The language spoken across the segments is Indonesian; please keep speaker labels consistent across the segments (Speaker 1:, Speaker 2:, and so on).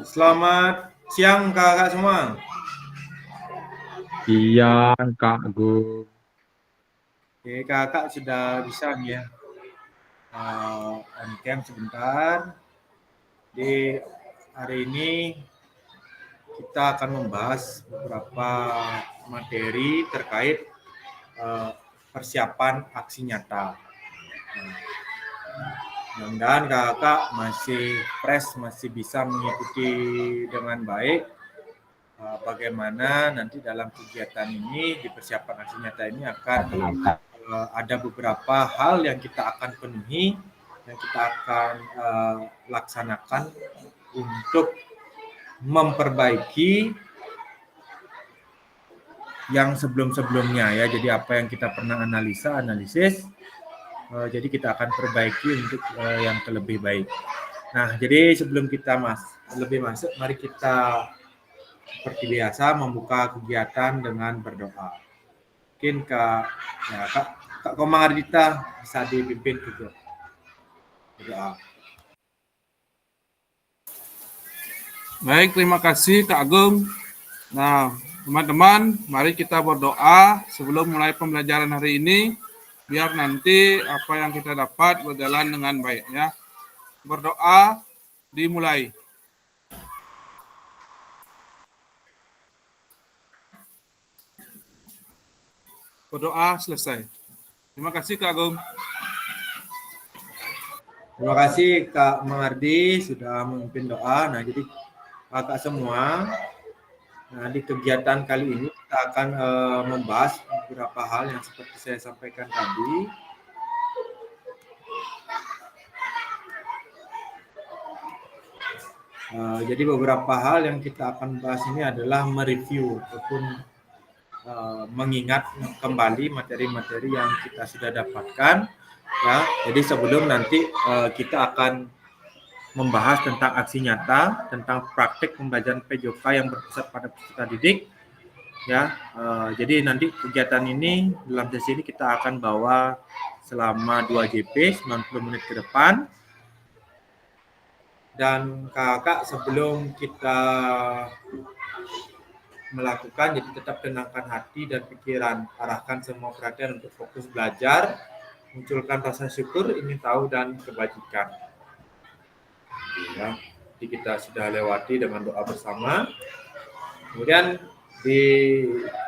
Speaker 1: Selamat siang kakak semua.
Speaker 2: Siang Kak Gung.
Speaker 1: Oke, kakak sudah bisa nih ya. On cam sebentar. Di hari ini kita akan membahas beberapa materi terkait persiapan aksi nyata. Mudah-mudahan kakak masih fresh, masih bisa mengikuti dengan baik bagaimana nanti dalam kegiatan ini di persiapan aksi nyata ini akan ada beberapa hal yang kita akan penuhi, yang kita akan laksanakan untuk memperbaiki yang sebelum-sebelumnya ya. Jadi apa yang kita pernah analisis, jadi kita akan perbaiki untuk yang lebih baik. Nah, jadi sebelum kita lebih masuk, mari kita seperti biasa membuka kegiatan dengan berdoa. Mungkin Kak Komang Ardita bisa dipimpin juga berdoa.
Speaker 3: Baik, terima kasih Kak Agung. Nah, teman-teman, mari kita berdoa sebelum mulai pembelajaran hari ini, biar nanti apa yang kita dapat berjalan dengan baik ya. Berdoa dimulai. Berdoa selesai. Terima kasih Kak Agung.
Speaker 1: Terima kasih Kak Mengardi sudah memimpin doa. Nah, jadi kakak semua, nah di kegiatan kali ini kita akan membahas beberapa hal yang seperti saya sampaikan tadi. Jadi beberapa hal yang kita akan bahas ini adalah mereview ataupun mengingat kembali materi-materi yang kita sudah dapatkan ya. Jadi sebelum nanti kita akan membahas tentang aksi nyata, tentang praktik pembelajaran PJOK yang berpusat pada peserta didik ya. Jadi nanti kegiatan ini dalam sesi ini kita akan bawa selama 2 JP 90 menit ke depan. Dan kakak sebelum kita melakukan, jadi tetap tenangkan hati dan pikiran, arahkan semua perhatian untuk fokus belajar, munculkan rasa syukur, ingin tahu dan kebajikan. Ya, jadi kita sudah lewati dengan doa bersama. Kemudian di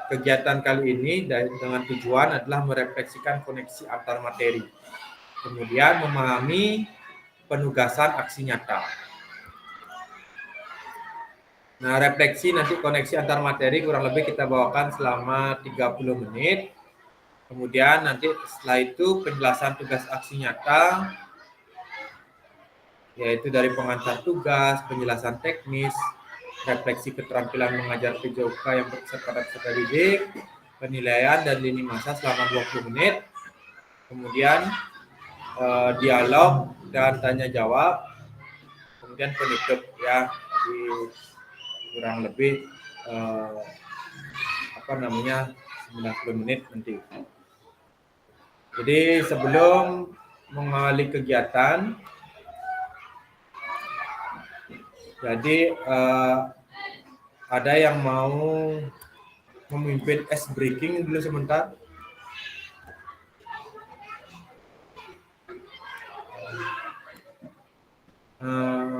Speaker 1: kegiatan kali ini dengan tujuan adalah merefleksikan koneksi antar materi, kemudian memahami penugasan aksi nyata. Nah, refleksi nanti koneksi antar materi kurang lebih kita bawakan selama 30 menit. Kemudian nanti setelah itu penjelasan tugas aksi nyata, yaitu dari pengantar tugas, penjelasan teknis, refleksi keterampilan mengajar PJOK yang berpusat pada peserta didik, penilaian dan lini masa selama 20 menit. Kemudian dialog dan tanya jawab. Kemudian penutup ya. Jadi kurang lebih 90 menit nanti. Jadi sebelum mengawali kegiatan, jadi ada yang mau memimpin ice breaking dulu sebentar.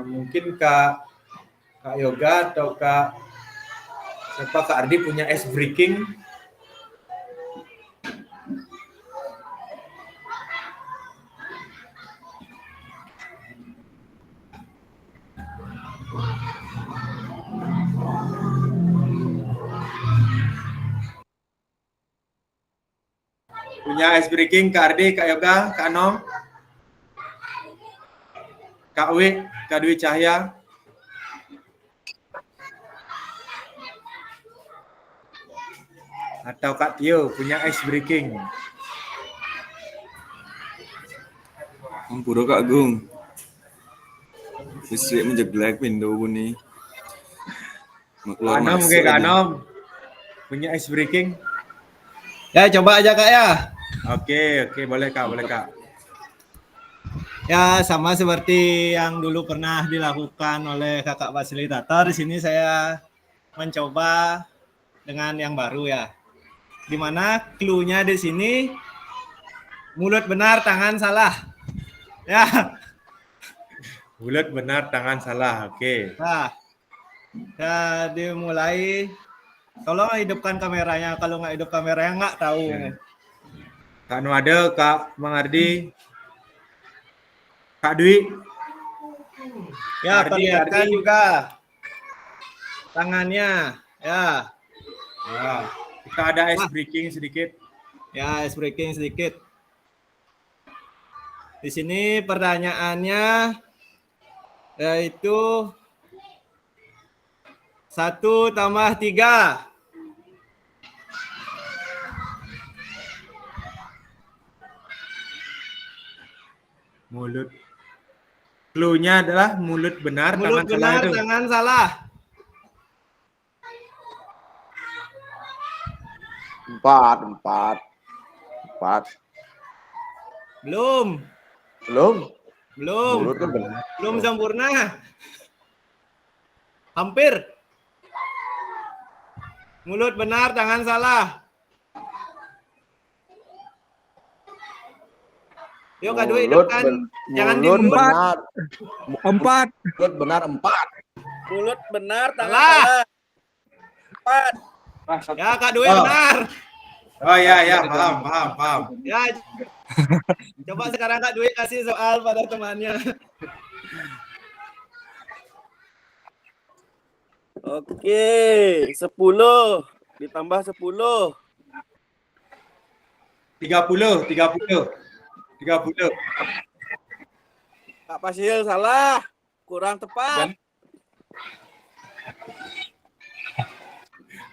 Speaker 1: Mungkin Kak Yoga atau Kak Ardi punya ice breaking. Punya ice breaking Kak Ardi, Kak Yoga, Kak Anom, Kak Wi, Kak Dwi Cahya. Atau Kak Tio punya ice breaking.
Speaker 4: Ampura Kak Agung. Listrik menjeblek window ni.
Speaker 1: Kak Anom ke Kak Anom punya ice breaking.
Speaker 5: Ya, coba aja Kak ya.
Speaker 1: Oke, boleh Kak.
Speaker 5: Ya, sama seperti yang dulu pernah dilakukan oleh kakak fasilitator, di sini saya mencoba dengan yang baru ya. Di mana clue-nya di sini mulut benar, tangan salah. Ya,
Speaker 1: Bulat benar, tangan salah. Oke.
Speaker 5: nah, ya dimulai. Tolong hidupkan kameranya, kalau nggak hidup kameranya nggak tahu.
Speaker 1: Ya. Kak Nuade, Kak Mangardi, Kak Dwi.
Speaker 5: Ya,
Speaker 1: Ardi,
Speaker 5: perlihatkan
Speaker 1: Ardi.
Speaker 5: juga tangannya. Ya,
Speaker 1: Ya. Kita ada ice breaking sedikit.
Speaker 5: ya ice breaking sedikit. Di sini pertanyaannya yaitu 1 tambah 3.
Speaker 1: Mulut. Clue-nya adalah mulut benar,
Speaker 5: Mulut
Speaker 1: tangan salah
Speaker 5: benar,
Speaker 1: itu.
Speaker 5: tangan salah.
Speaker 6: 4.
Speaker 5: Belum.
Speaker 6: Belum.
Speaker 5: Belum.
Speaker 6: Mulut kan benar.
Speaker 5: Belum sempurna. Hampir. Mulut benar, tangan salah. Yuk Kak Dwi, hidupkan. Jangan
Speaker 6: mulut
Speaker 5: dimulut.
Speaker 6: benar.
Speaker 2: 4.
Speaker 6: Mulut benar 4.
Speaker 7: Mulut benar, tangan
Speaker 5: Salah.
Speaker 7: salah. 4.
Speaker 5: Ya Kak Dwi
Speaker 1: Oh.
Speaker 5: benar.
Speaker 1: Oh ya, paham.
Speaker 5: Ya. Coba sekarang Kak Dwi kasih soal pada temannya.
Speaker 7: Oke, 10 ditambah 10.
Speaker 1: 30.
Speaker 7: Kak Pasil salah. Kurang tepat.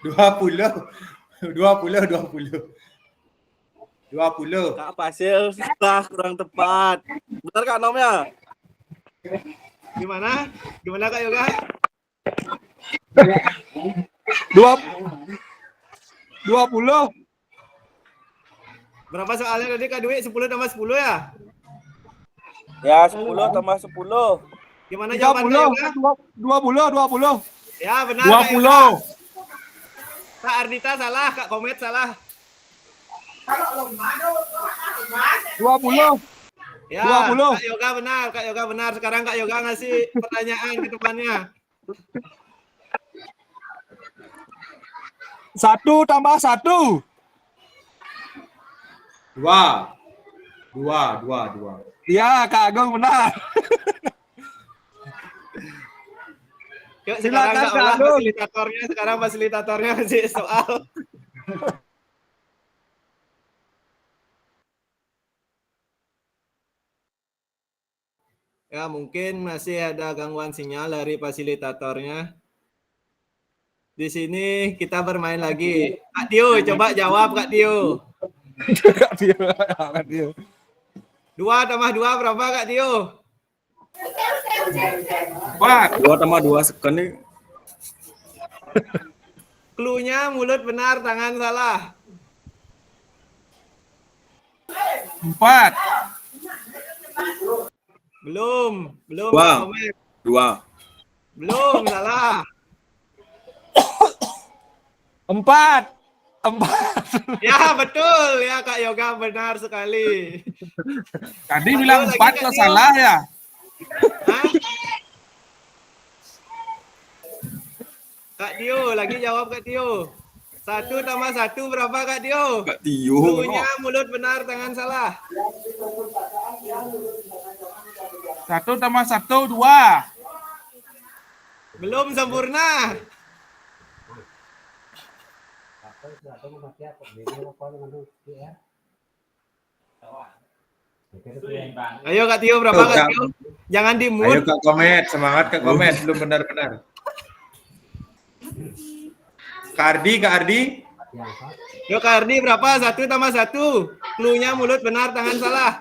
Speaker 1: 20.
Speaker 7: Kak Pasil salah, kurang tepat. Benar Kak Nomnya?
Speaker 5: Gimana? Gimana Kak Yoga?
Speaker 2: 20.
Speaker 5: Berapa soalnya tadi Kak Dwi? 10 tambah 10 ya?
Speaker 7: Ya, 10 tambah 10.
Speaker 5: Gimana jawaban Kak Yoga?
Speaker 2: 20.
Speaker 5: Ya benar Kak Yoga. Kak Ardita salah, Kak Komet salah.
Speaker 2: 20.
Speaker 5: Ya,
Speaker 2: 20.
Speaker 5: Kak Yoga benar. Sekarang Kak Yoga ngasih pertanyaan ke depannya.
Speaker 2: 1 tambah 1.
Speaker 1: 2.
Speaker 2: Iya, Kak Agung benar.
Speaker 5: Yuk sekarang
Speaker 2: Silakan,
Speaker 5: Kak
Speaker 2: Kak
Speaker 5: Olah
Speaker 2: Agung.
Speaker 5: fasilitatornya ngasih soal. Ya, mungkin masih ada gangguan sinyal dari fasilitatornya. Di sini kita bermain lagi. Kak Dio, coba jawab Kak Dio.
Speaker 2: Kak Dio.
Speaker 5: 2 tambah 2 berapa Kak Dio?
Speaker 3: 4.
Speaker 4: 2 tambah 2 sekian nih.
Speaker 5: Clue-nya mulut benar, tangan salah.
Speaker 3: 4.
Speaker 5: Belum
Speaker 4: Dua.
Speaker 5: Kak Komet.
Speaker 4: 2.
Speaker 5: Belum, salah.
Speaker 2: 4.
Speaker 5: Ya, betul. Ya, Kak Yoga benar sekali.
Speaker 3: Tadi bilang
Speaker 5: Lagi,
Speaker 3: 4
Speaker 5: Kak
Speaker 3: kok
Speaker 5: Dio.
Speaker 3: salah ya?
Speaker 5: Hah? Kak Dio, lagi jawab Kak Dio. 1 tambah 1 berapa Kak Dio?
Speaker 4: Kak Tio.
Speaker 5: Clue-nya mulut benar, tangan salah.
Speaker 3: 1 tambah 1, 2.
Speaker 5: Belum sempurna. Ayo Kak Tio, berapa Kak Tio? Jangan di
Speaker 1: Ayo
Speaker 5: mute.
Speaker 1: Kak Komet, semangat Kak Komet, belum benar-benar. Kak Ardi.
Speaker 5: Yuk Kak Ardi, berapa? 1 tambah 1. Clue-nya mulut benar, tangan salah.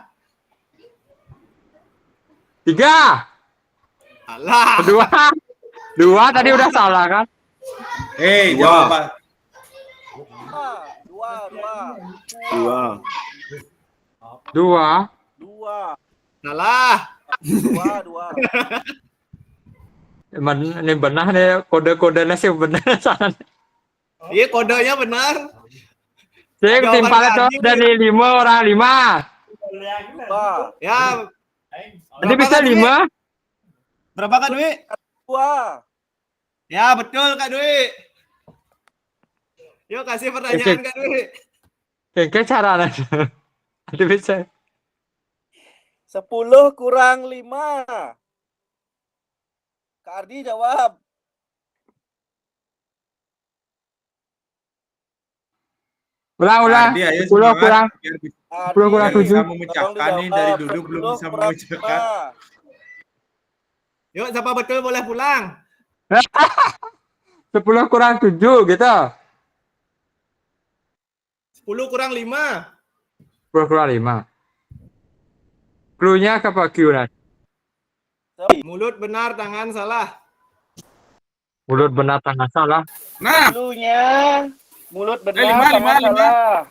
Speaker 2: 3.
Speaker 5: Alah.
Speaker 2: 2 tadi udah salah kan?
Speaker 1: Jawab.
Speaker 4: 2.
Speaker 2: 2.
Speaker 7: 2.
Speaker 5: Salah.
Speaker 7: Dua.
Speaker 2: Ini benar nih kode-kodenya sih benar salah.
Speaker 5: Iya, kodenya benar.
Speaker 2: Saya
Speaker 5: Jawaban
Speaker 2: timpal
Speaker 5: Kak
Speaker 2: itu
Speaker 5: Ardi.
Speaker 2: dari 5 orang 5.
Speaker 7: Dua.
Speaker 5: Ya,
Speaker 2: Nanti bisa
Speaker 5: Kak Dwi?
Speaker 2: 5.
Speaker 5: Berapa Kak Dwi?
Speaker 7: Dua.
Speaker 5: Ya, betul Kak Dwi. Yuk kasih pertanyaan Kak Dwi.
Speaker 2: Kayak cara nanti bisa.
Speaker 7: 10 kurang 5. Kak Ardi jawab.
Speaker 2: Ulang.
Speaker 1: Ardi, ayo
Speaker 2: 10
Speaker 1: semangat,
Speaker 2: kurang
Speaker 1: biar bisa,
Speaker 2: 10 kurang
Speaker 1: biar bisa
Speaker 2: 7.
Speaker 1: memecahkan nih, dari duduk belum bisa memecahkan.
Speaker 5: Yuk, siapa betul boleh pulang.
Speaker 2: 10 kurang 7 gitu.
Speaker 5: 10 kurang 5.
Speaker 2: 10 kurang 5. Clue-nya apa Q-nya?
Speaker 5: Mulut benar, tangan salah.
Speaker 2: Mulut benar tangan salah.
Speaker 3: Nah,
Speaker 7: Dulunya mulut benar,
Speaker 3: lima,
Speaker 7: tangan
Speaker 3: lima.
Speaker 7: salah.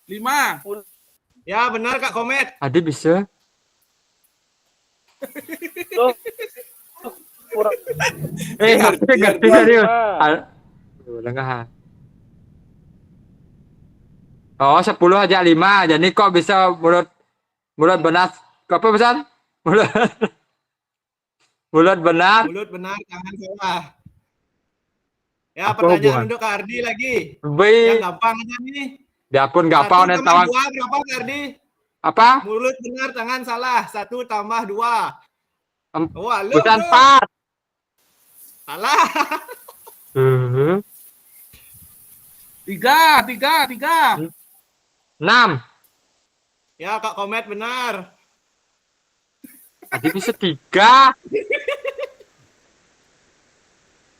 Speaker 3: 5.
Speaker 5: Ya, benar Kak Komet.
Speaker 2: Adi bisa.
Speaker 7: Tuh. Kurang
Speaker 2: Ngerti serius. Lengah. Oh, 10 aja 5. Jadi kok bisa mulut benar apa pesan? Mulut benar.
Speaker 5: Mulut benar, tangan salah. Ya,
Speaker 2: Apa
Speaker 5: pertanyaan
Speaker 2: hubungan?
Speaker 5: untuk Kak Ardi lagi. Yang
Speaker 2: Baik.
Speaker 5: gampang aja nih.
Speaker 2: Biarpun
Speaker 5: 1
Speaker 2: gampang dan
Speaker 5: tambah
Speaker 2: tawan.
Speaker 5: 2 berapa Kak Ardi?
Speaker 2: Apa?
Speaker 5: Mulut benar, tangan salah. 1 tambah 2. Wah, lu
Speaker 2: Bukan
Speaker 5: bro.
Speaker 2: 4.
Speaker 5: Salah.
Speaker 3: 3.
Speaker 2: 6.
Speaker 5: Ya, Kak Komet benar.
Speaker 2: Tadi bisa 3.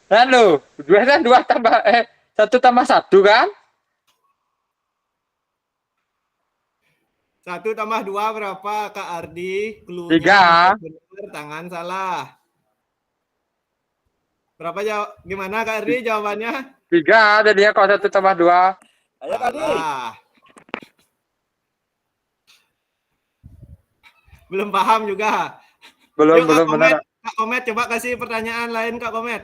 Speaker 2: Halo, 2 tambah 1 tambah 1 kan?
Speaker 5: 1 tambah 2 berapa Kak Ardi? Cluenya
Speaker 2: 3.
Speaker 5: mulut benar, tangan salah. Berapa gimana Kak Ardi jawabannya?
Speaker 2: 3 jadinya kalau 1 tambah 2.
Speaker 7: Ayo Kak Ardi.
Speaker 5: Salah. Belum paham juga.
Speaker 2: Belum
Speaker 5: Yuk, Kak
Speaker 2: benar.
Speaker 5: Komet. Kak Komet coba kasih pertanyaan lain Kak Komet.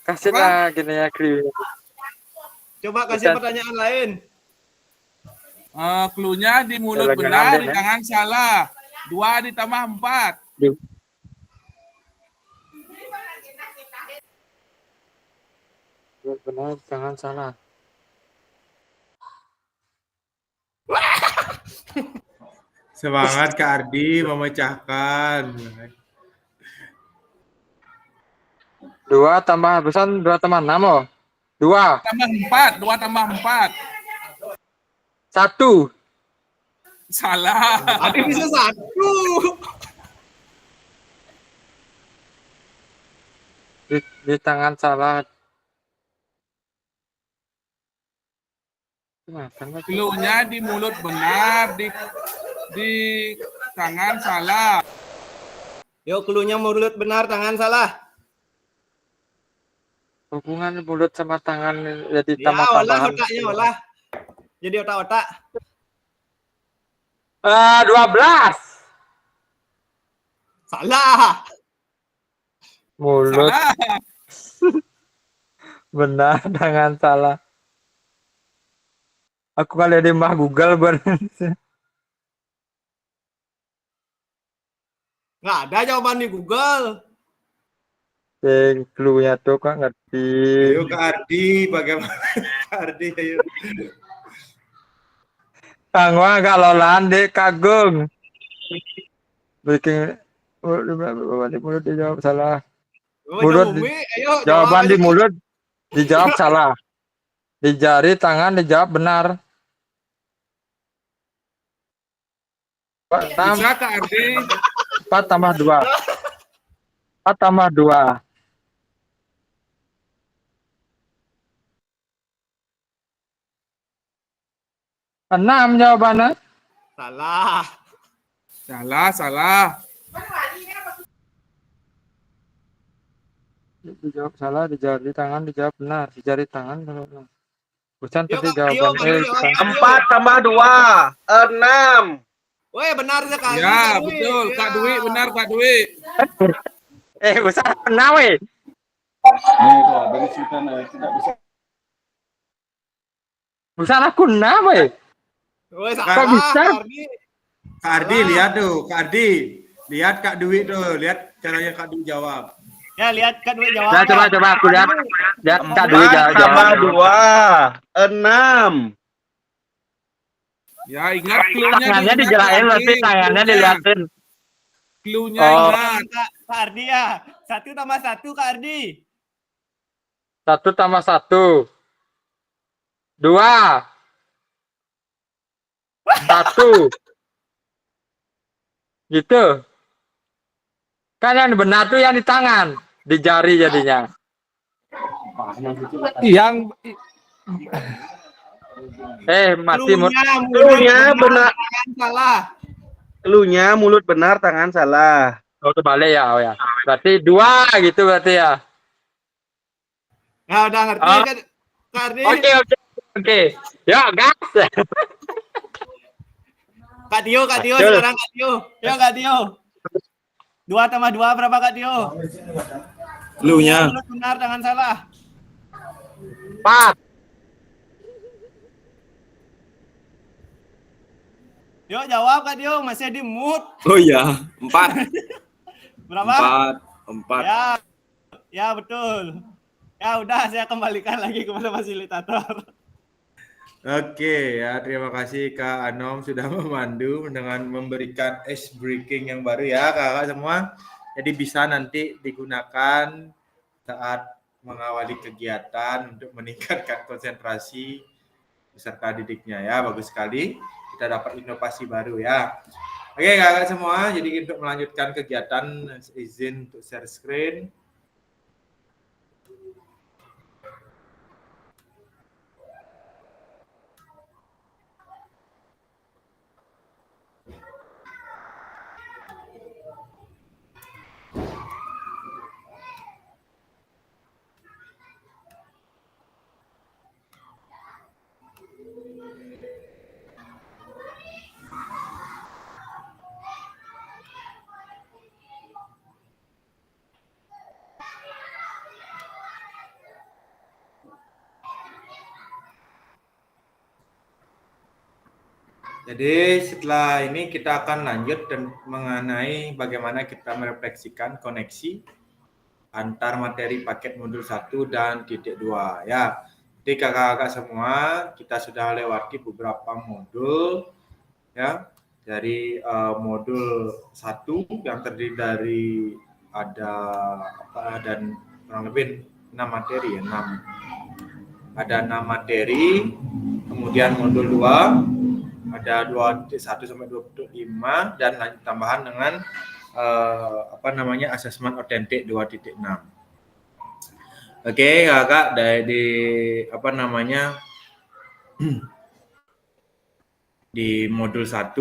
Speaker 2: Kasih lah gini ya Kri.
Speaker 5: Coba kasih
Speaker 2: Bukan.
Speaker 5: pertanyaan lain.
Speaker 3: Clue-nya di mulut
Speaker 2: Lagi
Speaker 3: benar,
Speaker 2: ngambil,
Speaker 3: di
Speaker 2: ya.
Speaker 3: tangan salah. 2 ditambah 4.
Speaker 2: Benar, jangan salah.
Speaker 1: Semangat Kak Ardi memecahkan.
Speaker 2: 2 tambah pesan 2 tambah 6 oh. 2.
Speaker 3: Tambah 4. 2 tambah 4.
Speaker 2: 1.
Speaker 3: Salah.
Speaker 5: Ardi bisa 1.
Speaker 2: Di tangan salah.
Speaker 3: Clue-nya di mulut benar, di tangan salah.
Speaker 5: Yuk, cluenya mulut benar, tangan salah.
Speaker 2: Hubungan mulut sama tangan jadi
Speaker 5: Ya, olah
Speaker 2: tambah-tambahan.
Speaker 5: otaknya, olah. Jadi otak-otak.
Speaker 2: 12.
Speaker 5: Salah.
Speaker 2: Mulut
Speaker 3: Salah.
Speaker 2: benar, tangan salah. Aku kali di mah Google bener.
Speaker 5: Nggak ada jawaban di Google.
Speaker 2: Clue-nya tuh kok ngerti.
Speaker 1: Ayo Kak Ardi, bagaimana Kak Ardi? Ayo.
Speaker 2: Kang Wah kalau landek kagung. Bikin mulut dijawab salah. Mulut
Speaker 5: Umi, ayo
Speaker 2: Jawaban
Speaker 5: jawab
Speaker 2: di
Speaker 5: aja.
Speaker 2: mulut dijawab salah. Di jari tangan dijawab benar. 6,
Speaker 3: Bisa Kak Ardi.
Speaker 2: 4 tambah 2. 4 tambah 2. 6 jawabannya.
Speaker 5: Salah.
Speaker 3: Salah.
Speaker 2: Dijawab salah, di jari tangan dijawab benar. Di jari tangan benar. Bukan
Speaker 5: Yuk,
Speaker 2: tadi
Speaker 5: Kak, ayo,
Speaker 2: jawabannya.
Speaker 5: ayo, jawab.
Speaker 7: 4 tambah 2. 6.
Speaker 5: Weh, benar sekali.
Speaker 3: Ya,
Speaker 5: Kak Dwi.
Speaker 3: betul.
Speaker 5: Ya.
Speaker 3: Kak Dwi, benar Kak Dwi.
Speaker 2: Besar pernah weh.
Speaker 4: Nih, kalau dari situ tidak bisa.
Speaker 2: Besar aku nah weh.
Speaker 5: Weh,
Speaker 1: Kak
Speaker 5: salah,
Speaker 2: bisa?
Speaker 5: Kak Ardi.
Speaker 1: Kak Ardi lihat tuh, Kak Ardi. Lihat Kak Dwi tuh, lihat caranya Kak Dwi jawab.
Speaker 5: Ya, lihat Kak Dwi jawab.
Speaker 2: Nah,
Speaker 5: ya.
Speaker 2: coba aku lihat. Lihat Kak Dwi
Speaker 7: Empat tambah
Speaker 2: jawab.
Speaker 7: 2, 6.
Speaker 3: Ya, ingat clue-nya
Speaker 2: Tangannya
Speaker 3: diingat,
Speaker 2: dijelain
Speaker 3: Kak
Speaker 2: berarti
Speaker 3: Ardi.
Speaker 2: tangannya
Speaker 3: Clue-nya.
Speaker 2: dilihatin.
Speaker 3: Clue-nya
Speaker 2: Oh.
Speaker 3: ingat.
Speaker 5: Kak Ardi ya. 1 tambah 1 Kak Ardi.
Speaker 2: 1 tambah 1. 2. 1. Gitu. Kan yang benar tuh yang di tangan, di jari jadinya.
Speaker 3: Yang
Speaker 2: Mati
Speaker 7: Clue-nya benar.
Speaker 5: Tangan salah.
Speaker 7: Clue-nya mulut benar, tangan salah.
Speaker 2: Oh, terbalik ya, oh ya. Berarti 2 gitu berarti ya.
Speaker 5: Nah, udah ngerti
Speaker 2: Ah.
Speaker 5: kan Kak Ardi?
Speaker 2: Oke. Yuk, gas.
Speaker 5: Kak Tio
Speaker 7: Betul.
Speaker 5: sekarang Kak Tio. Yo Kak Tio. 2 tambah 2 berapa Kak Tio?
Speaker 4: Clue-nya.
Speaker 5: Mulut benar, tangan salah.
Speaker 2: 4.
Speaker 5: Yo jawab Kak Tio, masih di mood.
Speaker 4: Oh iya, 4.
Speaker 5: Berapa?
Speaker 4: 4.
Speaker 5: Ya. Ya betul. Ya udah, saya kembalikan lagi kepada fasilitator.
Speaker 1: Oke ya, terima kasih Kak Anom sudah memandu dengan memberikan ice breaking yang baru ya kakak semua. Jadi bisa nanti digunakan saat mengawali kegiatan untuk meningkatkan konsentrasi peserta didiknya ya. Bagus sekali, kita dapat inovasi baru ya. Oke kakak semua, jadi untuk melanjutkan kegiatan izin untuk share screen. Jadi setelah ini kita akan lanjut dan mengenai bagaimana kita merefleksikan koneksi antar materi paket modul 1 dan titik 2 ya. Jadi kakak-kakak semua kita sudah lewati beberapa modul ya. Dari modul 1 yang terdiri dari ada dan kurang lebih 6 materi ya, 6. Ada 6 materi, kemudian modul 2 ada 2.1 sampai 2.5 dan lanjut tambahan dengan asesmen otentik 2.6. Oke, kakak dari di modul 1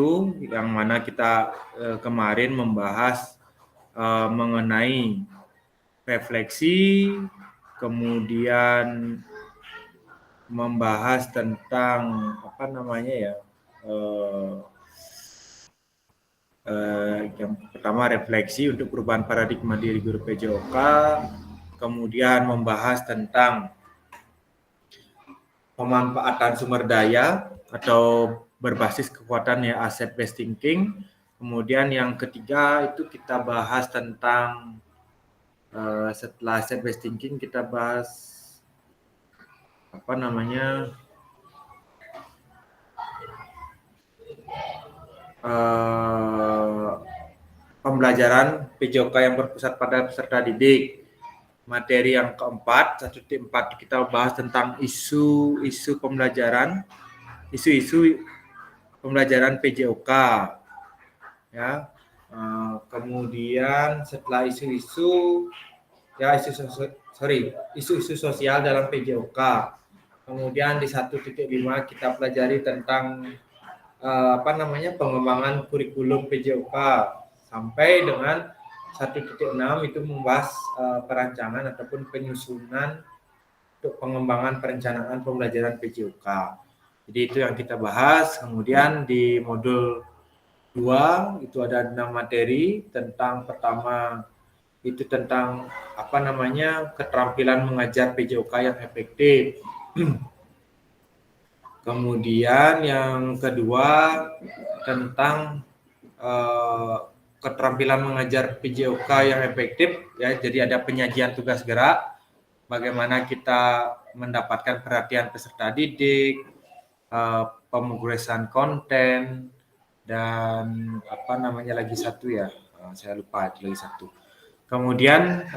Speaker 1: yang mana kita kemarin membahas mengenai refleksi, kemudian membahas tentang yang pertama refleksi untuk perubahan paradigma diri guru PJOK, kemudian membahas tentang pemanfaatan sumber daya atau berbasis kekuatan ya asset based thinking. Kemudian yang ketiga itu kita bahas tentang setelah asset based thinking kita bahas pembelajaran PJOK yang berpusat pada peserta didik. Materi yang keempat, 1.4 kita bahas tentang isu-isu pembelajaran, isu-isu pembelajaran PJOK. Ya. Kemudian setelah isu-isu sosial dalam PJOK. Kemudian di 1.5 kita pelajari tentang pengembangan kurikulum PJOK sampai dengan 1.6 itu membahas perancangan ataupun penyusunan untuk pengembangan perencanaan pembelajaran PJOK. Jadi itu yang kita bahas. Kemudian di modul 2 2 itu ada 6 materi. Tentang pertama itu tentang keterampilan mengajar PJOK yang efektif. Kemudian yang kedua tentang keterampilan mengajar PJOK yang efektif ya. Jadi ada penyajian tugas gerak, bagaimana kita mendapatkan perhatian peserta didik, pemrograman konten, dan lagi satu ya, saya lupa itu lagi satu. Kemudian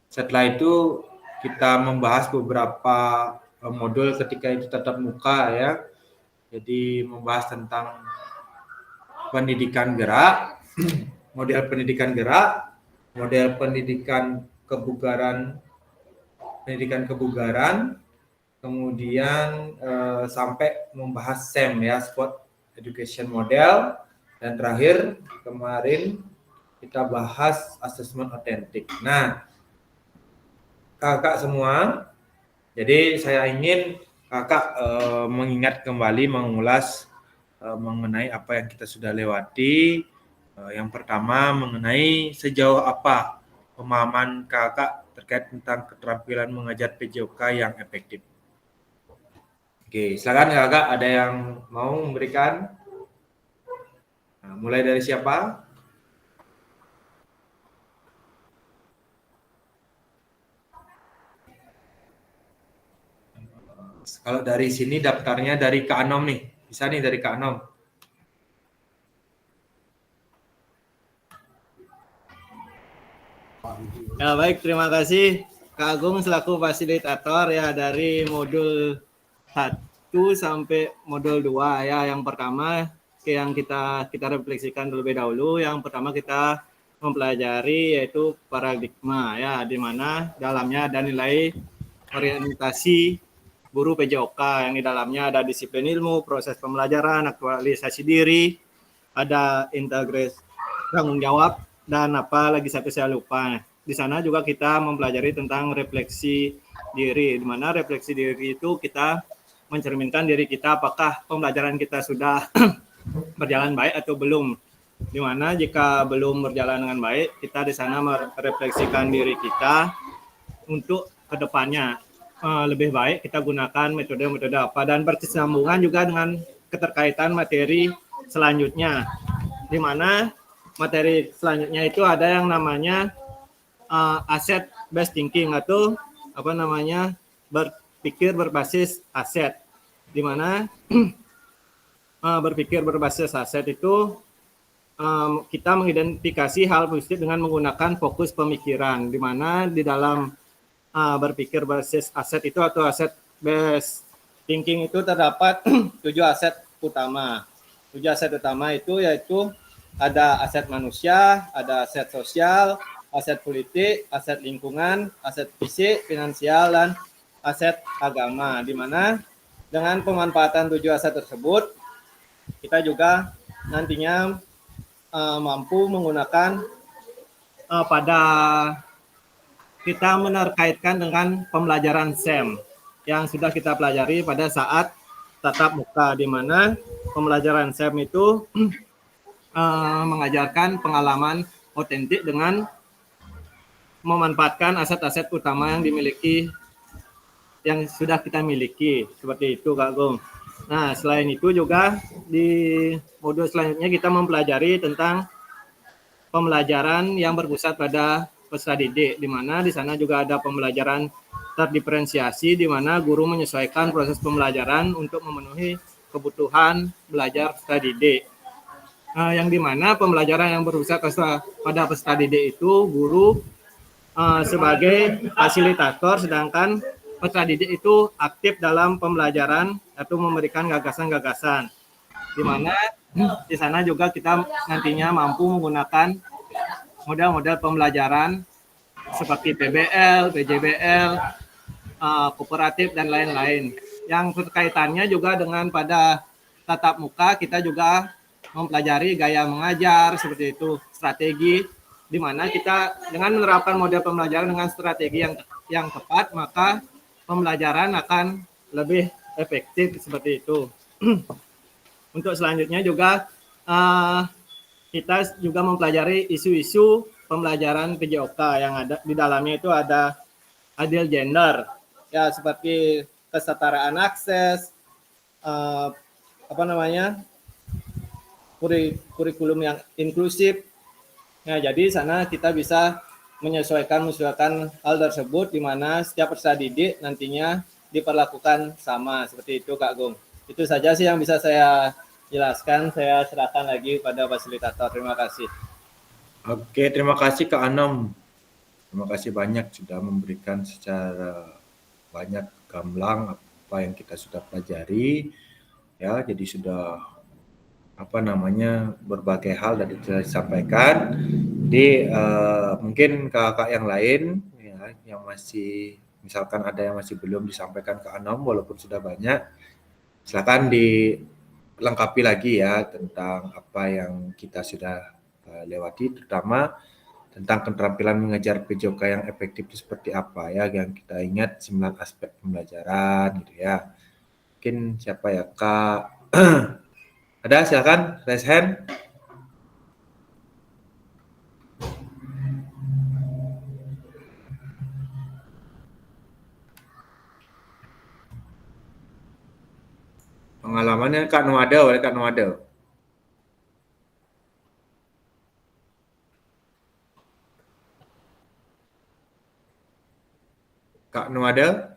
Speaker 1: setelah itu kita membahas beberapa modul ketika itu tatap muka ya. Jadi membahas tentang pendidikan gerak, model pendidikan gerak, model pendidikan kebugaran, kemudian sampai membahas SEM ya, Sport Education Model, dan terakhir kemarin kita bahas asesmen otentik. Nah, kakak semua, jadi saya ingin kakak mengingat kembali, mengulas mengenai apa yang kita sudah lewati. Yang pertama mengenai sejauh apa pemahaman kakak terkait tentang keterampilan mengajar PJOK yang efektif. Oke, silakan kakak, ada yang mau memberikan? Nah, mulai dari siapa? Kalau dari sini daftarnya dari Kak Anom nih. Bisa nih dari Kak Anom.
Speaker 5: Ya baik, terima kasih Kak Agung selaku fasilitator ya dari modul 1 sampai modul 2 ya. Yang pertama yang kita refleksikan terlebih dahulu. Yang pertama kita mempelajari yaitu paradigma ya, di mana dalamnya ada nilai orientasi guru PJOK yang di dalamnya ada disiplin ilmu, proses pembelajaran, aktualisasi diri, ada integrasi tanggung jawab, dan apa lagi satu saya lupa. Di sana juga kita mempelajari tentang refleksi diri, di mana refleksi diri itu kita mencerminkan diri kita apakah pembelajaran kita sudah berjalan baik atau belum. Di mana jika belum berjalan dengan baik, kita di sana merefleksikan diri kita untuk kedepannya lebih baik kita gunakan metode-metode apa, dan berkesinambungan juga dengan keterkaitan materi selanjutnya, di mana materi selanjutnya itu ada yang namanya asset based thinking atau berpikir berbasis aset, di mana berpikir berbasis aset itu kita mengidentifikasi hal positif dengan menggunakan fokus pemikiran, di mana di dalam berpikir berbasis aset itu atau aset based thinking itu terdapat 7 aset utama. 7 aset utama itu yaitu ada aset manusia, ada aset sosial, aset politik, aset lingkungan, aset fisik, finansial, dan aset agama. Di mana dengan pemanfaatan 7 aset tersebut kita juga nantinya mampu menggunakan pada kita menerkaitkan dengan pembelajaran SEM yang sudah kita pelajari pada saat tatap muka, di mana pembelajaran SEM itu mengajarkan pengalaman otentik dengan memanfaatkan aset-aset utama yang dimiliki, yang sudah kita miliki, seperti itu Kak Agung. Nah, selain itu juga di modul selanjutnya kita mempelajari tentang pembelajaran yang berpusat pada peserta didik, di mana di sana juga ada pembelajaran terdiferensiasi, di mana guru menyesuaikan proses pembelajaran untuk memenuhi kebutuhan belajar peserta didik. Yang di mana pembelajaran yang berpusat pada peserta didik itu guru sebagai fasilitator, sedangkan peserta didik itu aktif dalam pembelajaran atau memberikan gagasan-gagasan, di mana di sana juga kita nantinya mampu menggunakan model-model pembelajaran seperti PBL, PJBL, kooperatif, dan lain-lain. Yang berkaitannya juga dengan pada tatap muka, kita juga mempelajari gaya mengajar, seperti itu, strategi, di mana kita dengan menerapkan model pembelajaran dengan strategi yang tepat, maka pembelajaran akan lebih efektif, seperti itu. Untuk selanjutnya juga kita juga mempelajari isu-isu pembelajaran PJOK yang ada di dalamnya itu ada adil gender, ya seperti kesetaraan akses, kurikulum yang inklusif. Nah, jadi sana kita bisa menyesuaikan hal tersebut di mana setiap peserta didik nantinya diperlakukan sama seperti itu Kak Gung. Itu saja sih yang bisa saya jelaskan. Saya serahkan lagi pada fasilitator. Terima kasih.
Speaker 1: Oke, terima kasih Kak Anom. Terima kasih banyak sudah memberikan secara banyak gamblang apa yang kita sudah pelajari. Ya, jadi sudah berbagai hal tadi sudah disampaikan. Jadi mungkin kakak yang lain ya, yang masih misalkan ada yang masih belum disampaikan ke Anom walaupun sudah banyak, silakan dilengkapi lagi ya tentang apa yang kita sudah lewati, terutama tentang keterampilan mengajar PJOK yang efektif itu seperti apa ya, yang kita ingat 9 aspek pembelajaran gitu ya. Mungkin siapa ya Kak? Ada, silakan raise hand. Pengalamannya Kak Nuada, oleh Kak Nuada. Kak Nuada?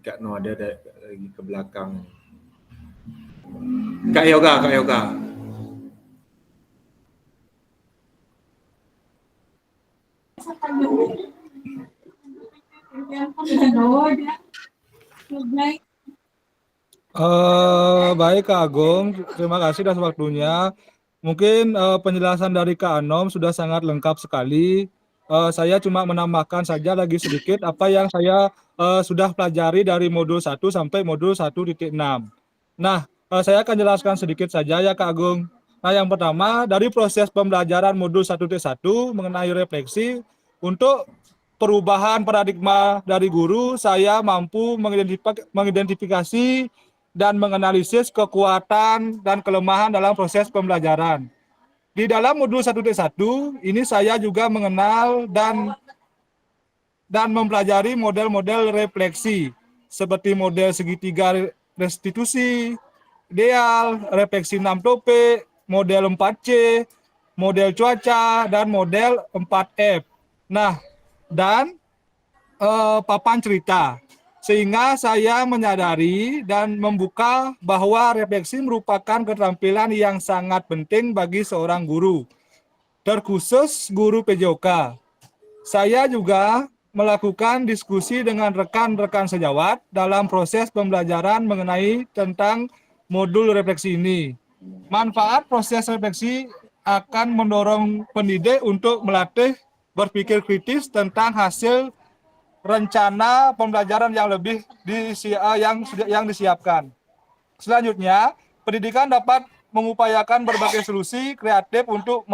Speaker 1: Kak Nuada lagi ke belakang. Kak Yoga.
Speaker 8: Baik Kak Agung, terima kasih atas waktunya. Mungkin penjelasan dari Kak Anom sudah sangat lengkap sekali. Saya cuma menambahkan saja lagi sedikit apa yang saya sudah pelajari dari modul 1 sampai modul 1.6. Nah, saya akan jelaskan sedikit saja ya Kak Agung. Nah, yang pertama dari proses pembelajaran modul 1.1 mengenai refleksi, untuk perubahan paradigma dari guru, saya mampu mengidentifikasi dan menganalisis kekuatan dan kelemahan dalam proses pembelajaran. Di dalam modul 1.1 ini saya juga mengenal dan mempelajari model-model refleksi seperti model segitiga restitusi, ideal, refleksi 6P, model 4C, model cuaca, dan model 4F. Nah, dan papan cerita. Sehingga saya menyadari dan membuka bahwa refleksi merupakan keterampilan yang sangat penting bagi seorang guru, terkhusus guru PJOK. Saya juga melakukan diskusi dengan rekan-rekan sejawat dalam proses pembelajaran mengenai tentang modul refleksi ini. Manfaat proses refleksi akan mendorong pendidik untuk melatih berpikir kritis tentang hasil rencana pembelajaran yang lebih yang disiapkan. Selanjutnya, pendidikan dapat mengupayakan berbagai solusi kreatif untuk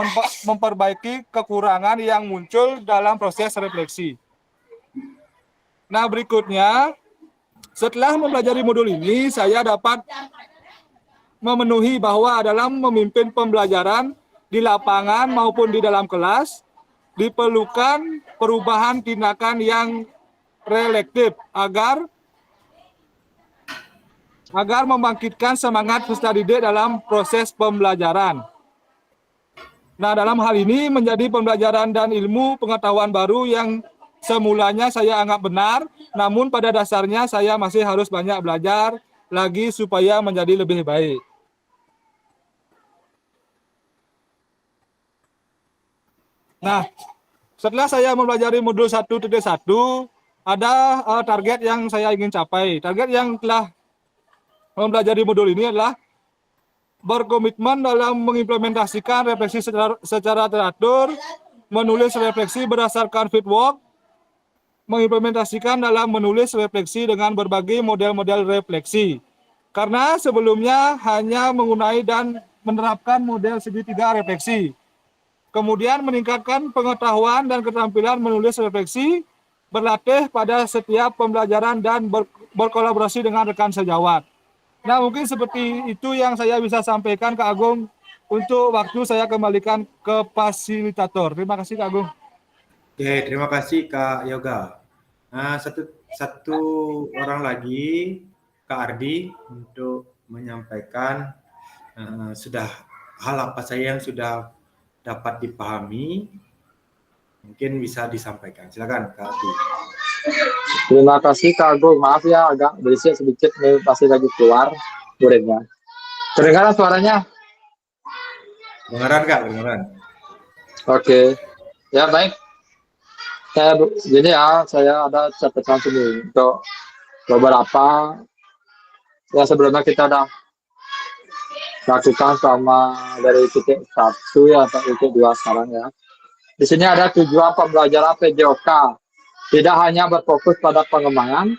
Speaker 8: memperbaiki kekurangan yang muncul dalam proses refleksi. Nah, berikutnya, setelah mempelajari modul ini, saya dapat memenuhi bahwa dalam memimpin pembelajaran di lapangan maupun di dalam kelas, diperlukan perubahan tindakan yang relektif agar membangkitkan semangat peserta didik dalam proses pembelajaran. Nah, dalam hal ini menjadi pembelajaran dan ilmu pengetahuan baru yang semulanya saya anggap benar, namun pada dasarnya saya masih harus banyak belajar lagi supaya menjadi lebih baik. Nah, setelah saya mempelajari modul 1.1, ada target yang saya ingin capai. Target yang telah mempelajari modul ini adalah berkomitmen dalam mengimplementasikan refleksi secara teratur, menulis refleksi berdasarkan feedback, mengimplementasikan dalam menulis refleksi dengan berbagai model-model refleksi. Karena sebelumnya hanya menggunakan dan menerapkan model segitiga refleksi. Kemudian meningkatkan pengetahuan dan keterampilan menulis refleksi, berlatih pada setiap pembelajaran dan berkolaborasi dengan rekan sejawat. Nah, mungkin seperti itu yang saya bisa sampaikan Kak Agung. Untuk waktu saya kembalikan ke fasilitator. Terima kasih Kak Agung.
Speaker 1: Oke, terima kasih Kak Yoga. Nah, satu orang lagi, Kak Ardi, untuk menyampaikan sudah hal apa saja yang sudah dapat dipahami, mungkin bisa disampaikan. Silakan Kak Ardi.
Speaker 2: Terima kasih Kak Agung. Maaf ya agak berisik sedikit nih, pasti lagi keluar muridnya. Kedengaran suaranya?
Speaker 1: Dengaran Kak, dengaran.
Speaker 2: Oke. Ya baik. Saya ada catatan sini untuk beberapa ya sebelumnya kita udah lakukan sama dari titik 1 ya sampai titik 2 sekarang ya. Di sini ada tujuan pembelajaran PJOK. Tidak hanya berfokus pada pengembangan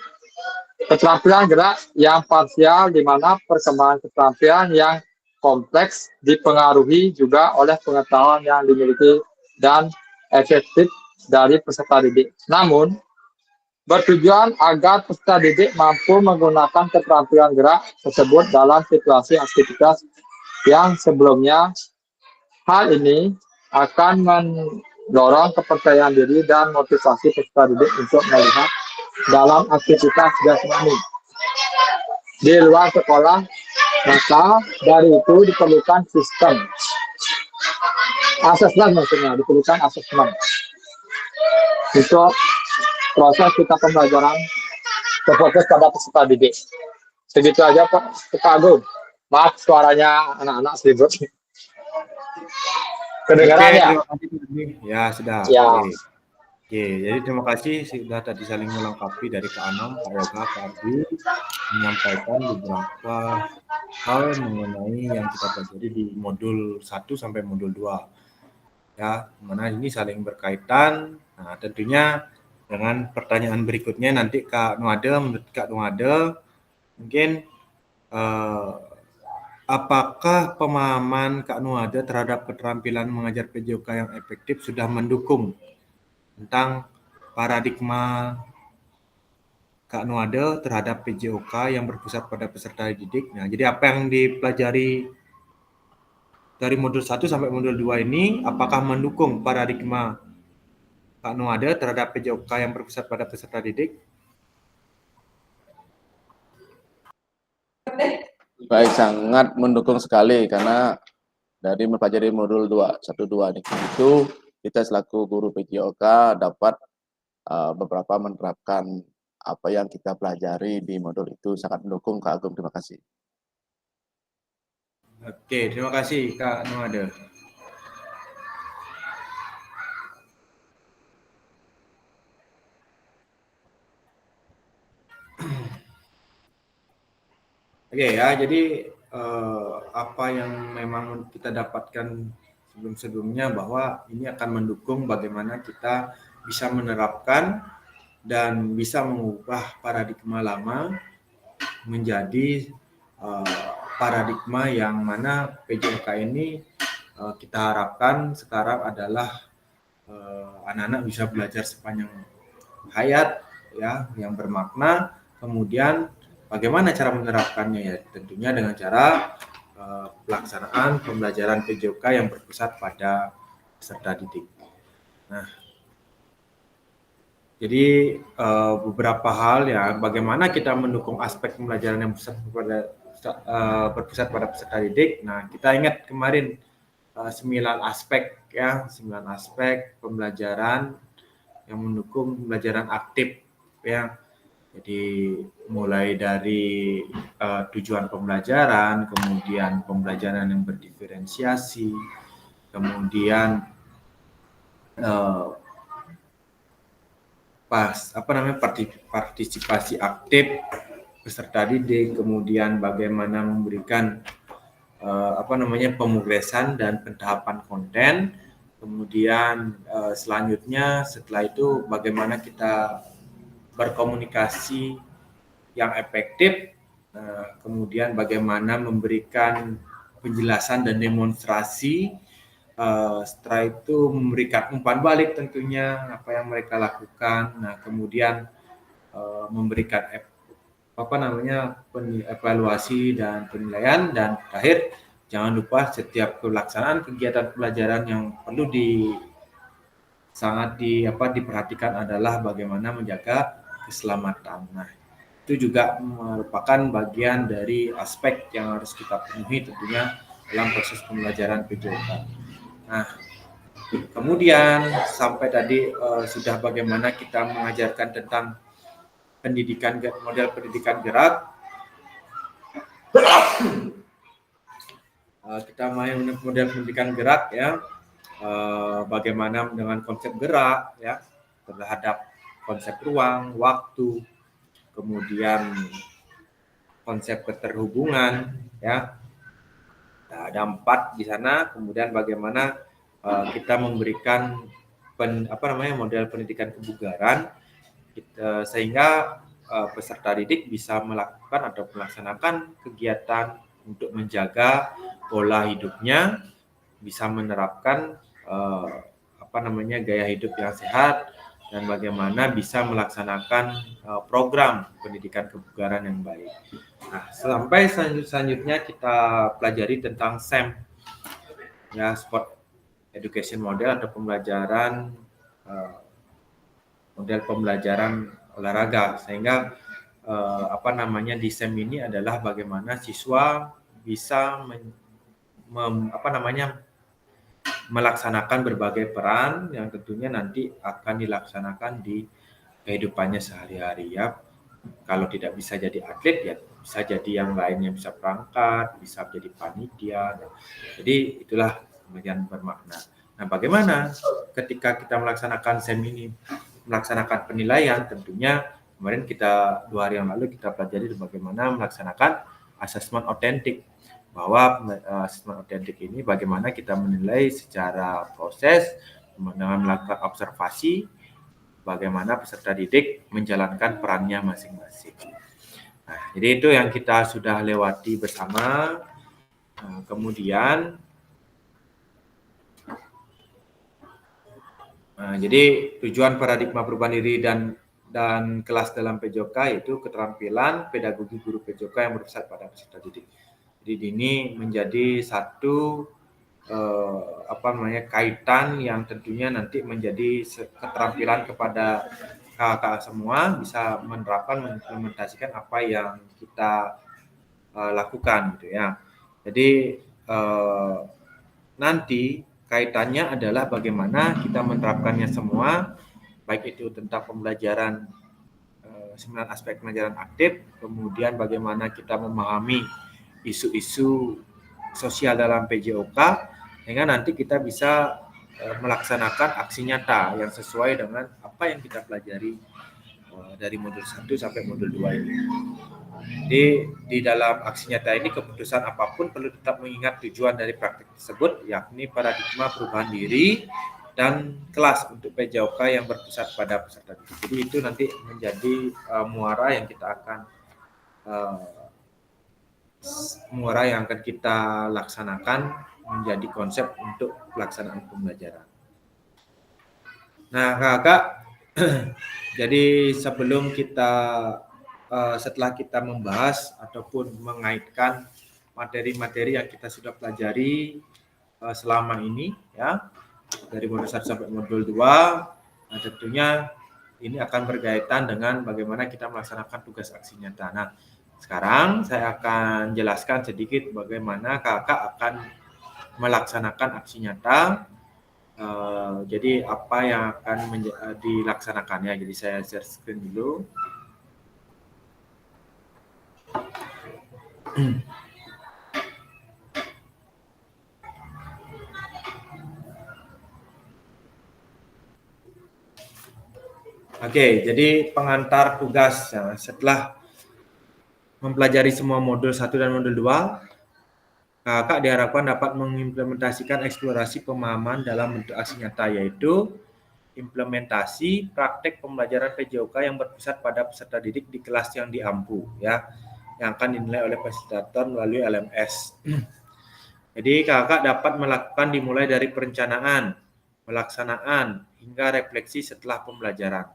Speaker 2: keterampilan gerak yang parsial, di mana perkembangan keterampilan yang kompleks dipengaruhi juga oleh pengetahuan yang dimiliki dan efektif dari peserta didik. Namun, bertujuan agar peserta didik mampu menggunakan keterampilan gerak tersebut dalam situasi aktivitas yang sebelumnya. Hal ini akan mendorong kepercayaan diri dan motivasi peserta didik untuk melihat dalam aktivitas jasmani di luar sekolah. Maka dari itu diperlukan sistem asesmen, maksudnya diperlukan asesmen untuk proses kita pembelajaran berfokus pada peserta didik. Segitu aja Pak Agung. Maaf suaranya anak-anak seribut. Kedengaran ya?
Speaker 1: Terima kasih. Ya, sudah.
Speaker 2: Ya.
Speaker 1: Oke, jadi terima kasih sudah tadi saling melengkapi dari Kak Anom, Kak Yoga, Kak Ardi menyampaikan beberapa hal mengenai yang kita pelajari di modul 1 sampai modul 2. Ya, mana ini saling berkaitan. Nah, tentunya dengan pertanyaan berikutnya nanti Kak Nuade, menurut Kak Nuade, mungkin apakah pemahaman Kak Nuade terhadap keterampilan mengajar PJOK yang efektif sudah mendukung tentang paradigma Kak Nuade terhadap PJOK yang berpusat pada peserta didik. Nah, jadi apa yang dipelajari dari modul 1 sampai modul 2 ini, apakah mendukung paradigma Kak Nuade terhadap PJOK yang berpusat pada peserta didik?
Speaker 6: Baik, sangat mendukung sekali karena dari mempelajari modul 1-2 itu kita selaku guru PJOK dapat beberapa menerapkan apa yang kita pelajari di modul itu. Sangat mendukung Kak Agung, terima kasih.
Speaker 1: Oke, terima kasih Kak Nuade. Oke ya, jadi apa yang memang kita dapatkan sebelum-sebelumnya bahwa ini akan mendukung bagaimana kita bisa menerapkan dan bisa mengubah paradigma lama menjadi paradigma yang mana PJOK ini kita harapkan sekarang adalah anak-anak bisa belajar sepanjang hayat ya, yang bermakna. Kemudian bagaimana cara menerapkannya ya? Tentunya dengan cara pelaksanaan pembelajaran PJOK yang berpusat pada peserta didik. Nah, jadi beberapa hal ya, bagaimana kita mendukung aspek pembelajaran yang berpusat pada peserta didik. Nah, kita ingat kemarin 9 aspek ya, 9 aspek pembelajaran yang mendukung pembelajaran aktif ya. Jadi mulai dari tujuan pembelajaran, kemudian pembelajaran yang berdiferensiasi, kemudian partisipasi aktif peserta didik, kemudian bagaimana memberikan pemugresan dan pentahapan konten, kemudian selanjutnya setelah itu bagaimana kita berkomunikasi yang efektif, kemudian bagaimana memberikan penjelasan dan demonstrasi setelah itu memberikan umpan balik tentunya apa yang mereka lakukan. Nah, kemudian memberikan evaluasi dan penilaian, dan terakhir jangan lupa setiap pelaksanaan kegiatan pelajaran yang perlu diperhatikan adalah bagaimana menjaga keselamatan. Nah, itu juga merupakan bagian dari aspek yang harus kita penuhi tentunya dalam proses pembelajaran PJOK. Nah, kemudian sampai tadi sudah bagaimana kita mengajarkan tentang model pendidikan gerak. Kita main model pendidikan gerak ya, bagaimana dengan konsep gerak ya terhadap konsep ruang, waktu, kemudian konsep keterhubungan ya. Nah, ada 4 di sana. Kemudian bagaimana kita memberikan model pendidikan kebugaran sehingga peserta didik bisa melakukan atau melaksanakan kegiatan untuk menjaga pola hidupnya, bisa menerapkan gaya hidup yang sehat, dan bagaimana bisa melaksanakan program pendidikan kebugaran yang baik. Nah, sampai selanjutnya kita pelajari tentang SEM, ya, Sport Education Model atau model pembelajaran olahraga, sehingga di SEM ini adalah bagaimana siswa bisa melaksanakan berbagai peran yang tentunya nanti akan dilaksanakan di kehidupannya sehari-hari ya. Kalau tidak bisa jadi atlet ya bisa jadi yang lainnya, bisa perangkat, bisa jadi panitia. Jadi itulah yang bermakna. Nah, bagaimana ketika kita melaksanakan SEM ini, melaksanakan penilaian, tentunya kemarin 2 hari yang lalu kita pelajari bagaimana melaksanakan asesmen otentik. Bahwa asesmen otentik ini bagaimana kita menilai secara proses dengan melakukan observasi bagaimana peserta didik menjalankan perannya masing-masing. Nah, jadi itu yang kita sudah lewati bersama. Kemudian jadi tujuan paradigma perubahan diri dan kelas dalam PJOK yaitu keterampilan pedagogi guru PJOK yang berpusat pada peserta didik. Jadi ini menjadi satu kaitan yang tentunya nanti menjadi keterampilan kepada kakak semua bisa menerapkan, mengimplementasikan apa yang kita lakukan gitu ya. Jadi nanti kaitannya adalah bagaimana kita menerapkannya semua, baik itu tentang pembelajaran 9 aspek pembelajaran aktif, kemudian bagaimana kita memahami isu-isu sosial dalam PJOK, sehingga nanti kita bisa melaksanakan aksi nyata yang sesuai dengan apa yang kita pelajari dari modul 1 sampai modul 2 ini. Jadi di dalam aksi nyata ini keputusan apapun perlu tetap mengingat tujuan dari praktik tersebut, yakni paradigma perubahan diri dan kelas untuk PJOK yang berpusat pada peserta didik. Jadi itu nanti menjadi muara yang kita laksanakan menjadi konsep untuk pelaksanaan pembelajaran. Nah, kakak, jadi sebelum kita setelah kita membahas ataupun mengaitkan materi-materi yang kita sudah pelajari selama ini ya, dari modul 1 sampai modul 2, nah tentunya ini akan berkaitan dengan bagaimana kita melaksanakan tugas aksi nyata. Nah, sekarang saya akan jelaskan sedikit bagaimana kakak akan melaksanakan aksi nyata. Jadi apa yang akan dilaksanakannya. Jadi saya share screen dulu. Oke, jadi pengantar tugas ya, setelah mempelajari semua modul 1 dan modul 2, kakak diharapkan dapat mengimplementasikan eksplorasi pemahaman dalam bentuk aksi nyata, yaitu implementasi praktek pembelajaran PJOK yang berpusat pada peserta didik di kelas yang diampu ya, yang akan dinilai oleh fasilitator melalui LMS. Jadi kakak dapat melakukan dimulai dari perencanaan, pelaksanaan, hingga refleksi setelah pembelajaran.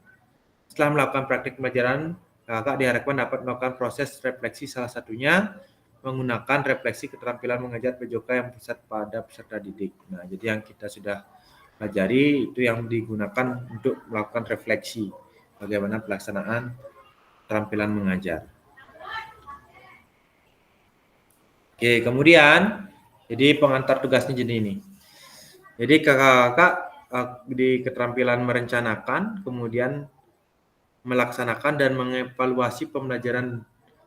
Speaker 1: Setelah melakukan praktik pembelajaran, kakak diharapkan dapat melakukan proses refleksi, salah satunya menggunakan refleksi keterampilan mengajar PJOK yang pusat pada peserta didik. Nah, jadi yang kita sudah pelajari itu yang digunakan untuk melakukan refleksi bagaimana pelaksanaan keterampilan mengajar. Oke, kemudian jadi pengantar tugasnya jadi ini. Jadi kakak-kakak di keterampilan merencanakan, kemudian melaksanakan dan mengevaluasi pembelajaran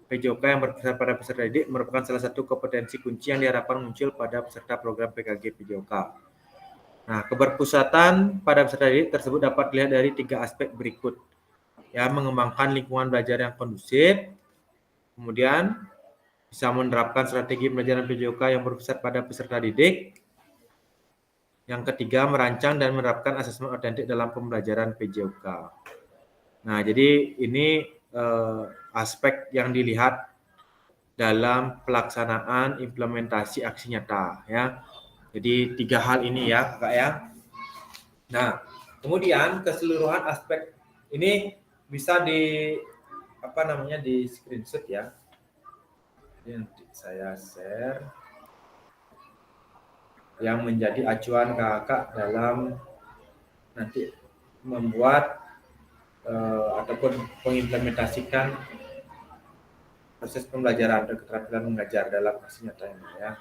Speaker 1: PJOK yang berpusat pada peserta didik merupakan salah satu kompetensi kunci yang diharapkan muncul pada peserta program PKG PJOK. Nah, keberpusatan pada peserta didik tersebut dapat dilihat dari 3 aspek berikut. Ya, mengembangkan lingkungan belajar yang kondusif, kemudian bisa menerapkan strategi pembelajaran PJOK yang berpusat pada peserta didik. Yang ketiga, merancang dan menerapkan asesmen otentik dalam pembelajaran PJOK. Nah, jadi ini aspek yang dilihat dalam pelaksanaan implementasi aksi nyata, ya. Jadi 3 hal ini ya, Kakak ya. Nah, kemudian keseluruhan aspek ini bisa di di screenshot ya. Jadi nanti saya share yang menjadi acuan kakak dalam nanti membuat ataupun mengimplementasikan proses pembelajaran dan keterampilan mengajar dalam aksi nyata ini ya.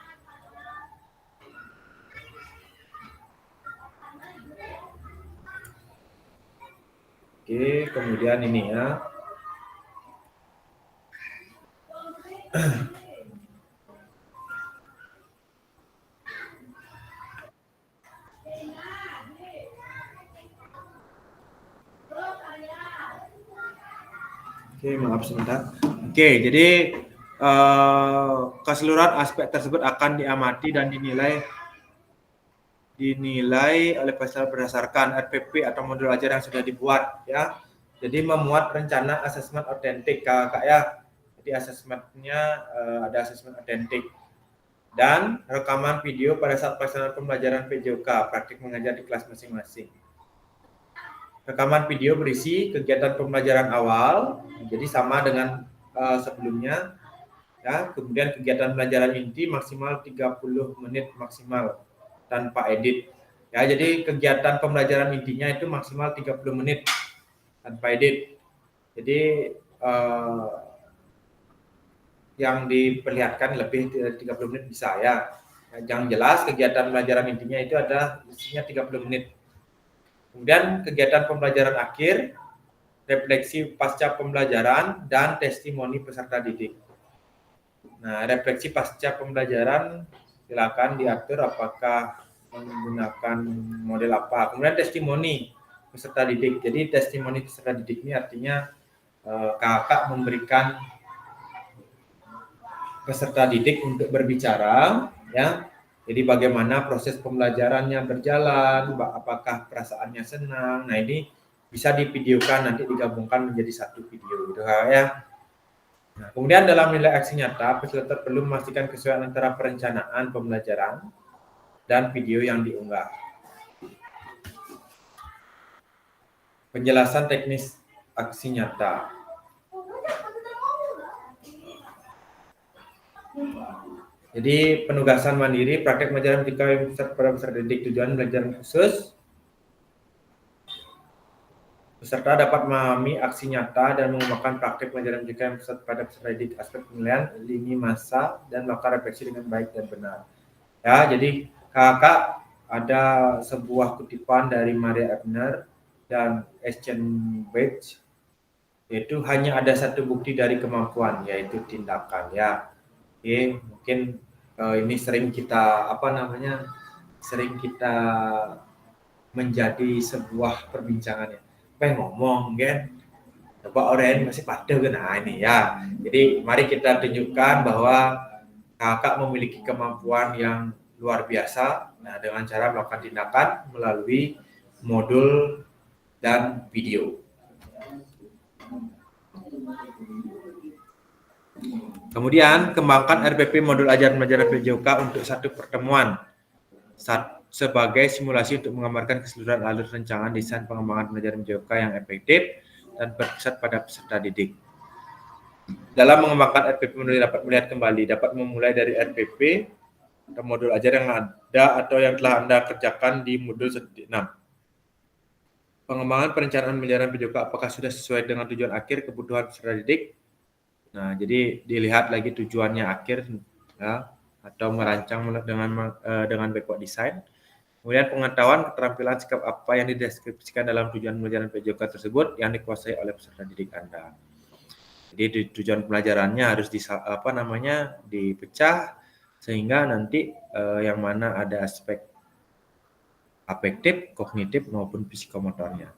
Speaker 1: Oke, kemudian ini ya. Oke, maaf sebentar. Oke, jadi keseluruhan aspek tersebut akan diamati dan dinilai oleh peserta berdasarkan RPP atau modul ajar yang sudah dibuat ya. Jadi memuat rencana asesmen otentik kakak ya. Jadi asesmennya ada asesmen otentik dan rekaman video pada saat pelaksanaan pembelajaran PJOK praktik mengajar di kelas masing-masing. Rekaman video berisi kegiatan pembelajaran awal, jadi sama dengan sebelumnya. Ya, kemudian kegiatan pembelajaran inti maksimal 30 menit maksimal tanpa edit. Ya, jadi kegiatan pembelajaran intinya itu maksimal 30 menit tanpa edit. Jadi yang diperlihatkan lebih dari 30 menit bisa ya. Yang jelas kegiatan pembelajaran intinya itu ada isinya 30 menit. Kemudian kegiatan pembelajaran akhir, refleksi pasca pembelajaran, dan testimoni peserta didik. Nah, refleksi pasca pembelajaran silakan diatur apakah menggunakan model apa. Kemudian testimoni peserta didik. Jadi testimoni peserta didik ini artinya kakak memberikan peserta didik untuk berbicara, ya. Jadi bagaimana proses pembelajarannya berjalan, apakah perasaannya senang. Nah, ini bisa divideokan, nanti digabungkan menjadi satu video gitu ya. Nah, kemudian dalam nilai aksi nyata, peserta perlu memastikan kesesuaian antara perencanaan pembelajaran dan video yang diunggah. Penjelasan teknis aksi nyata. Jadi penugasan mandiri, praktek pembelajaran pada peserta didik, tujuan pembelajaran khusus. Peserta dapat memahami aksi nyata dan mengembangkan praktek pembelajaran yang pada peserta didik, aspek penilaian, lini masa, dan melakukan refleksi dengan baik dan benar. Ya, jadi kakak ada sebuah kutipan dari Maria Ebner dan Eschenbach, yaitu hanya ada satu bukti dari kemampuan, yaitu tindakan ya. Oke, mungkin ini sering kita sering kita menjadi sebuah perbincangan ya. Ngomong kan, coba orang masih pada kena ini ya. Jadi mari kita tunjukkan bahwa kakak memiliki kemampuan yang luar biasa. Nah, dengan cara melakukan tindakan melalui modul dan video. Kemudian kembangkan RPP modul ajar pembelajaran PJOK untuk satu pertemuan sebagai simulasi untuk menggambarkan keseluruhan alur rancangan desain pengembangan pembelajaran PJOK yang efektif dan berpusat pada peserta didik. Dalam mengembangkan RPP modul dapat melihat kembali, dapat memulai dari RPP atau modul ajar yang ada atau yang telah Anda kerjakan di modul 1.6. Pengembangan perencanaan pembelajaran PJOK apakah sudah sesuai dengan tujuan akhir kebutuhan peserta didik? Nah, jadi dilihat lagi tujuannya akhir ya, atau merancang dengan backward design. Kemudian pengetahuan keterampilan sikap apa yang dideskripsikan dalam tujuan pembelajaran PJOK tersebut yang dikuasai oleh peserta didik Anda. Jadi tujuan pembelajarannya harus dipecah sehingga nanti yang mana ada aspek afektif, kognitif maupun psikomotornya.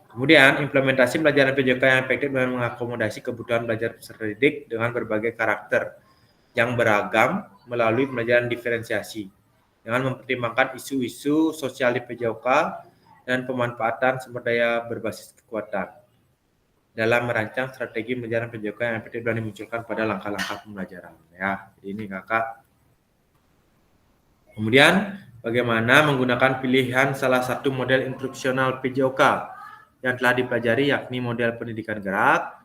Speaker 1: Kemudian implementasi pembelajaran PJOK yang efektif dengan mengakomodasi kebutuhan belajar peserta didik dengan berbagai karakter yang beragam melalui pembelajaran diferensiasi dengan mempertimbangkan isu-isu sosial di PJOK dan pemanfaatan sumber daya berbasis kekuatan dalam merancang strategi pembelajaran PJOK yang efektif dan dimunculkan pada langkah-langkah pembelajaran. Ya, jadi ini kakak. Kemudian bagaimana menggunakan pilihan salah satu model instruksional PJOK yang telah dipelajari, yakni model pendidikan gerak,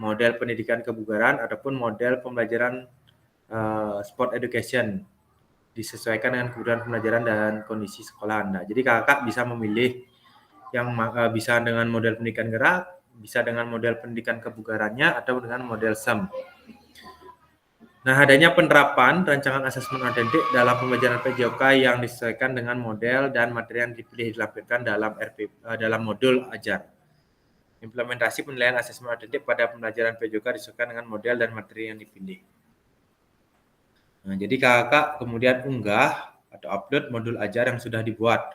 Speaker 1: model pendidikan kebugaran, ataupun model pembelajaran sport education, disesuaikan dengan kebutuhan pembelajaran dan kondisi sekolah Anda. Jadi kakak bisa memilih yang bisa dengan model pendidikan gerak, bisa dengan model pendidikan kebugarannya, atau dengan model SEM. Nah, adanya penerapan rancangan asesmen otentik dalam pembelajaran PJOK yang disesuaikan dengan model dan materi yang dipilih dilampirkan dalam modul ajar. Implementasi penilaian asesmen otentik pada pembelajaran PJOK disesuaikan dengan model dan materi yang dipilih. Nah, jadi kakak kemudian unggah atau upload modul ajar yang sudah dibuat.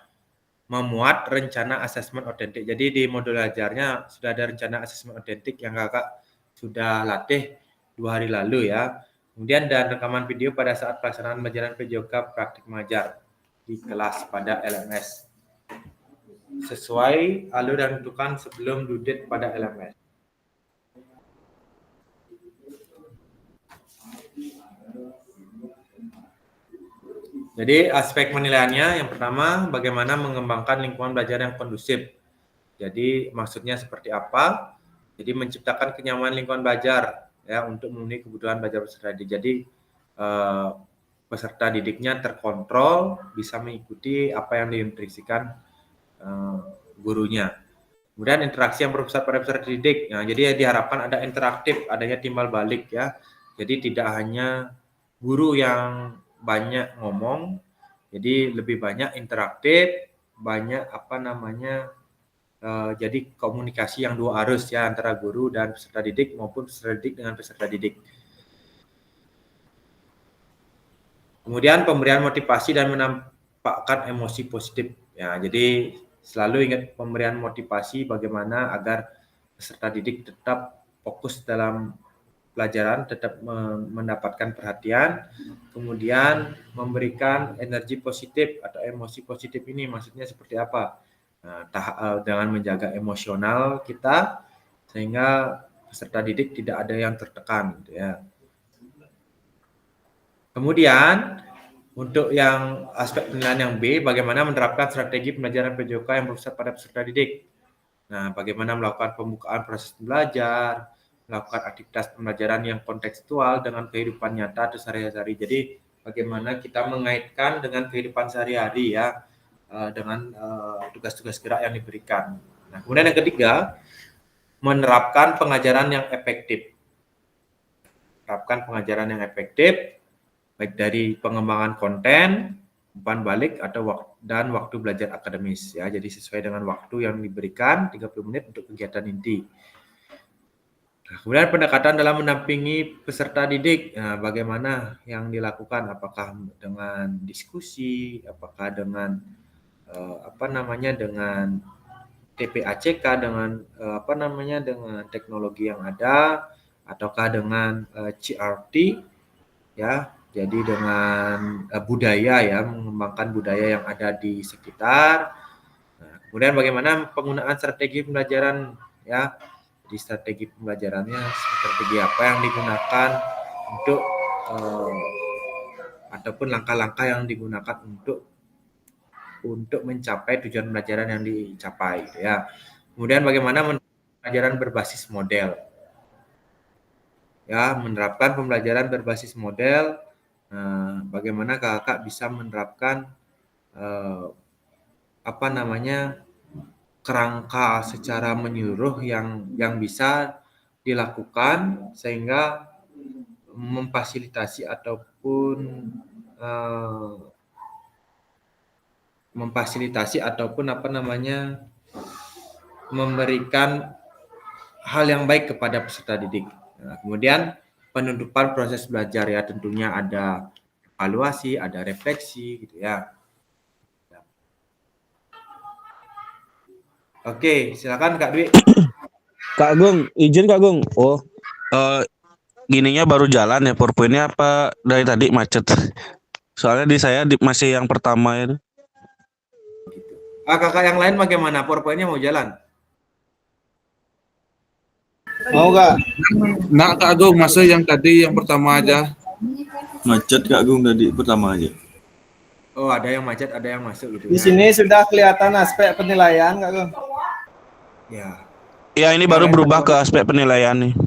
Speaker 1: Memuat rencana asesmen otentik. Jadi di modul ajarnya sudah ada rencana asesmen otentik yang kakak sudah latih 2 hari lalu ya. Kemudian dan rekaman video pada saat pelaksanaan pembelajaran PJOK praktik mengajar di kelas pada LMS. Sesuai alur yang ditentukan sebelum due date pada LMS. Jadi aspek penilaiannya yang pertama bagaimana mengembangkan lingkungan belajar yang kondusif. Jadi maksudnya seperti apa? Jadi menciptakan kenyamanan lingkungan belajar ya untuk memenuhi kebutuhan belajar peserta didik. Jadi peserta didiknya terkontrol, bisa mengikuti apa yang diinstruksikan gurunya. Kemudian interaksi yang berpusat pada peserta didik. Nah, jadi diharapkan ada interaktif, adanya timbal balik ya. Jadi tidak hanya guru yang banyak ngomong, jadi lebih banyak interaktif, banyak jadi komunikasi yang dua arus ya antara guru dan peserta didik maupun peserta didik dengan peserta didik. Kemudian pemberian motivasi dan menampakkan emosi positif. Ya, jadi selalu ingat pemberian motivasi bagaimana agar peserta didik tetap fokus dalam pelajaran, tetap mendapatkan perhatian, kemudian memberikan energi positif atau emosi positif ini maksudnya seperti apa? Nah, dengan menjaga emosional kita sehingga peserta didik tidak ada yang tertekan gitu ya. Kemudian untuk yang aspek penilaian yang B, bagaimana menerapkan strategi pembelajaran PJOK yang berpusat pada peserta didik. Nah, bagaimana melakukan pembukaan proses belajar, melakukan aktivitas pembelajaran yang kontekstual dengan kehidupan nyata atau sehari-hari. Jadi bagaimana kita mengaitkan dengan kehidupan sehari-hari ya, dengan tugas-tugas gerak yang diberikan. Nah, kemudian yang ketiga, menerapkan pengajaran yang efektif. Terapkan pengajaran yang efektif, baik dari pengembangan konten, umpan balik atau waktu belajar akademis ya. Jadi sesuai dengan waktu yang diberikan 30 menit untuk kegiatan inti. Nah, kemudian pendekatan dalam mendampingi peserta didik. Nah, bagaimana yang dilakukan? Apakah dengan diskusi, apakah dengan dengan TPACK, dengan dengan teknologi yang ada, ataukah dengan CRT ya. Jadi dengan budaya ya, mengembangkan budaya yang ada di sekitar. Nah, kemudian bagaimana penggunaan strategi pembelajaran ya, Di strategi pembelajarannya, strategi apa yang digunakan untuk ataupun langkah-langkah yang digunakan untuk mencapai tujuan pembelajaran yang dicapai, gitu ya. Kemudian bagaimana pembelajaran berbasis model. Ya, menerapkan pembelajaran berbasis model. Bagaimana kakak bisa menerapkan kerangka secara menyeluruh yang bisa dilakukan sehingga memfasilitasi ataupun memberikan hal yang baik kepada peserta didik. Nah, kemudian penutupan proses belajar ya, tentunya ada evaluasi, ada refleksi, gitu ya. Oke, silakan Kak Dwi.
Speaker 9: Kak Agung, izin Kak Agung. Oh, gininya baru jalan ya, PowerPoint-nya apa dari tadi macet? Soalnya di saya masih yang pertama itu.
Speaker 1: Kakak yang lain bagaimana? PowerPoint-nya mau jalan?
Speaker 5: Mau Kak?
Speaker 3: Nah, Kak Agung, masa yang tadi yang pertama aja.
Speaker 4: Macet Kak Agung tadi pertama aja.
Speaker 1: Oh, ada yang macet, ada yang masuk gitu.
Speaker 5: Di sini sudah kelihatan aspek penilaian Kak Agung.
Speaker 1: Ya.
Speaker 9: Ya, ini baru berubah ke aspek penilaian nih.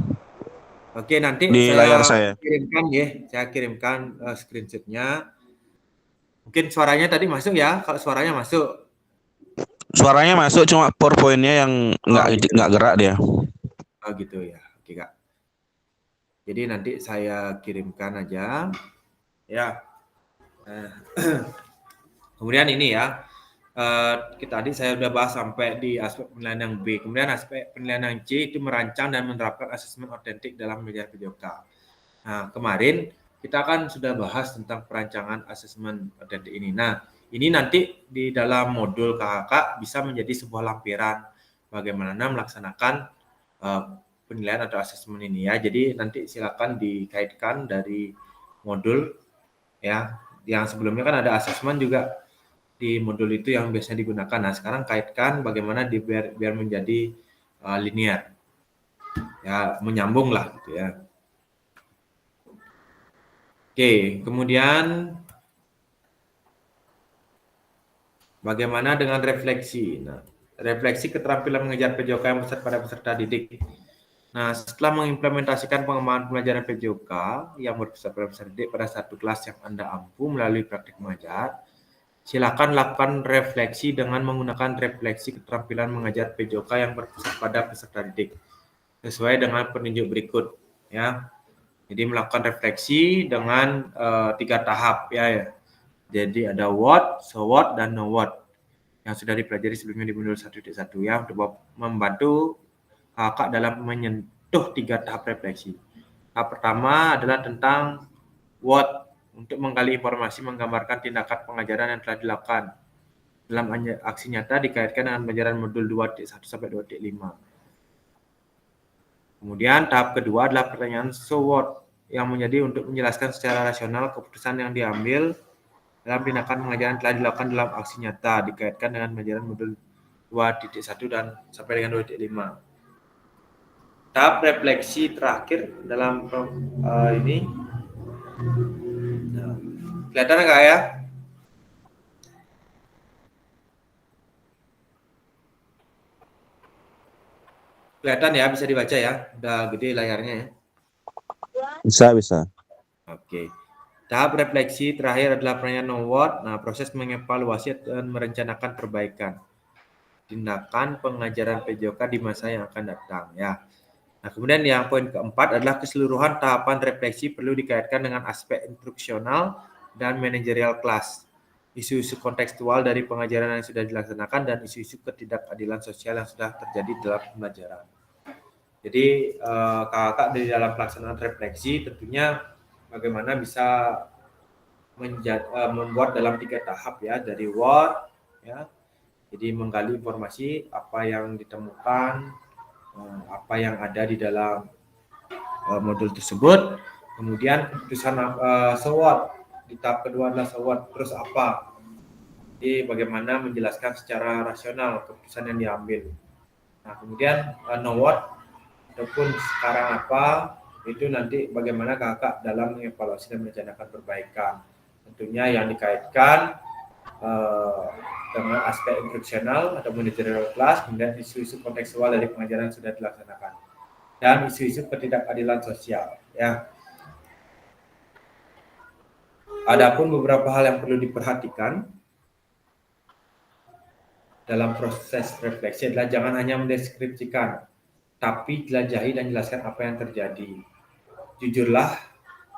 Speaker 1: Oke, nanti
Speaker 9: di layar saya
Speaker 1: kirimkan ya. Saya kirimkan screenshot-nya. Mungkin suaranya tadi masuk ya. Kalau suaranya masuk.
Speaker 9: Suaranya masuk, cuma PowerPoint-nya yang nggak gerak dia.
Speaker 1: Oh gitu ya. Oke Kak. Jadi nanti saya kirimkan aja. Ya. Kemudian ini ya. Tadi saya sudah bahas sampai di aspek penilaian yang B. Kemudian aspek penilaian yang C itu merancang dan menerapkan asesmen otentik dalam belajar PJOK. Nah, kemarin kita kan sudah bahas tentang perancangan asesmen otentik ini. Nah, ini nanti di dalam modul KHK bisa menjadi sebuah lampiran bagaimana melaksanakan penilaian atau asesmen ini ya. Jadi nanti silakan dikaitkan dari modul ya. Yang sebelumnya kan ada asesmen juga di modul itu yang biasanya digunakan. Nah, sekarang kaitkan bagaimana biar menjadi linear. Ya, menyambung lah gitu ya. Oke, kemudian bagaimana dengan refleksi? Nah, refleksi keterampilan mengejar PJOK yang besar pada peserta didik. Nah, setelah mengimplementasikan pengembangan pembelajaran PJOK yang berpusat pada peserta didik pada satu kelas yang Anda ampu melalui praktik mengajar, silakan lakukan refleksi dengan menggunakan refleksi keterampilan mengajar PJOK yang berpusat pada peserta didik sesuai dengan penunjuk berikut ya. Jadi melakukan refleksi dengan 3 tahap ya. Jadi ada what, so what, dan no what yang sudah dipelajari sebelumnya di modul 1.1 ya, untuk membantu kakak dalam menyentuh 3 tahap refleksi. Tahap pertama adalah tentang what, untuk menggali informasi menggambarkan tindakan pengajaran yang telah dilakukan dalam aksi nyata dikaitkan dengan pelajaran modul 2.1 sampai 2.5. Kemudian tahap kedua adalah pertanyaan so what, yang menjadi untuk menjelaskan secara rasional keputusan yang diambil dalam tindakan pengajaran telah dilakukan dalam aksi nyata dikaitkan dengan pelajaran modul 2.1 dan sampai dengan 2.5. Tahap refleksi terakhir dalam ini. Nah, kelihatan nggak ya? Kelihatan ya, bisa dibaca ya? Udah gede layarnya ya?
Speaker 9: Bisa.
Speaker 1: Oke. Tahap refleksi terakhir adalah pertanyaan no what. Nah, proses mengevaluasi dan merencanakan perbaikan tindakan pengajaran PJOK di masa yang akan datang ya. Nah, kemudian yang poin keempat adalah keseluruhan tahapan refleksi perlu dikaitkan dengan aspek instruksional dan manajerial kelas, isu-isu kontekstual dari pengajaran yang sudah dilaksanakan, dan isu-isu ketidakadilan sosial yang sudah terjadi dalam pembelajaran. Jadi kakak di dalam pelaksanaan refleksi tentunya bagaimana bisa membuat dalam 3 tahap ya, dari what ya, jadi menggali informasi apa yang ditemukan, apa yang ada di dalam modul tersebut, kemudian keputusan so what, di tahap kedua adalah so what, terus apa, jadi bagaimana menjelaskan secara rasional keputusan yang diambil. Nah, kemudian no what, ataupun sekarang apa, itu nanti bagaimana kakak dalam mengevaluasi dan merencanakan perbaikan. Tentunya yang dikaitkan dengan aspek instruksional atau managerial class, kemudian isu-isu kontekstual dari pengajaran yang sudah dilaksanakan, dan isu-isu ketidakadilan sosial. Ya, adapun beberapa hal yang perlu diperhatikan dalam proses refleksi adalah jangan hanya mendeskripsikan, tapi jelajahi dan jelaskan apa yang terjadi. Jujurlah,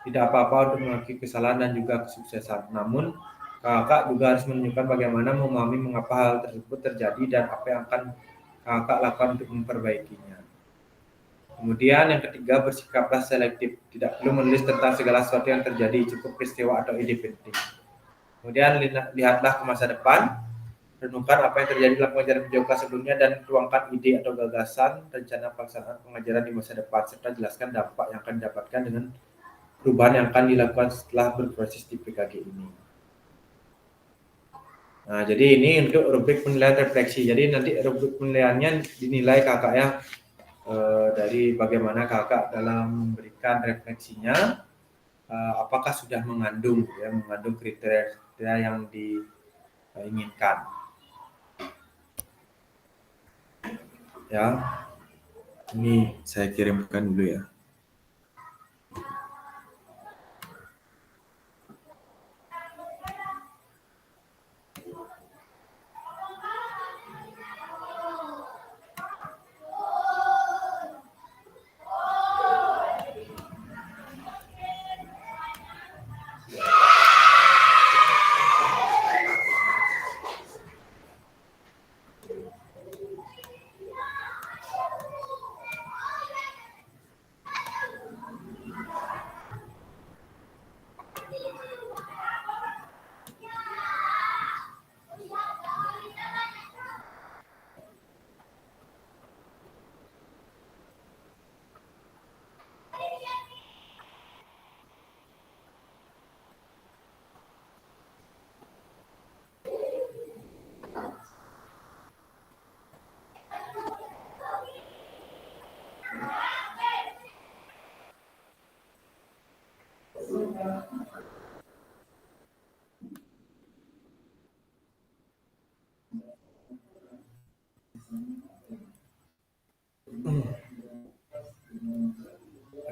Speaker 1: tidak apa-apa untuk mengakui kesalahan dan juga kesuksesan. Namun, kakak juga harus menunjukkan bagaimana memahami mengapa hal tersebut terjadi dan apa yang akan kakak lakukan untuk memperbaikinya. Kemudian yang ketiga, bersikaplah selektif. Tidak perlu menulis tentang segala sesuatu yang terjadi, cukup peristiwa atau ide penting. Kemudian lihatlah ke masa depan, renungkan apa yang terjadi dalam pengajaran PJOK sebelumnya dan tuangkan ide atau gagasan rencana pelaksanaan pengajaran di masa depan, serta jelaskan dampak yang akan didapatkan dengan perubahan yang akan dilakukan setelah berproses di PKG ini. Nah, jadi ini untuk rubrik penilaian refleksi. Jadi nanti rubrik penilaiannya dinilai kakak ya, dari bagaimana kakak dalam memberikan refleksinya, apakah sudah mengandung kriteria yang diinginkan. Ya, ini saya kirimkan dulu ya.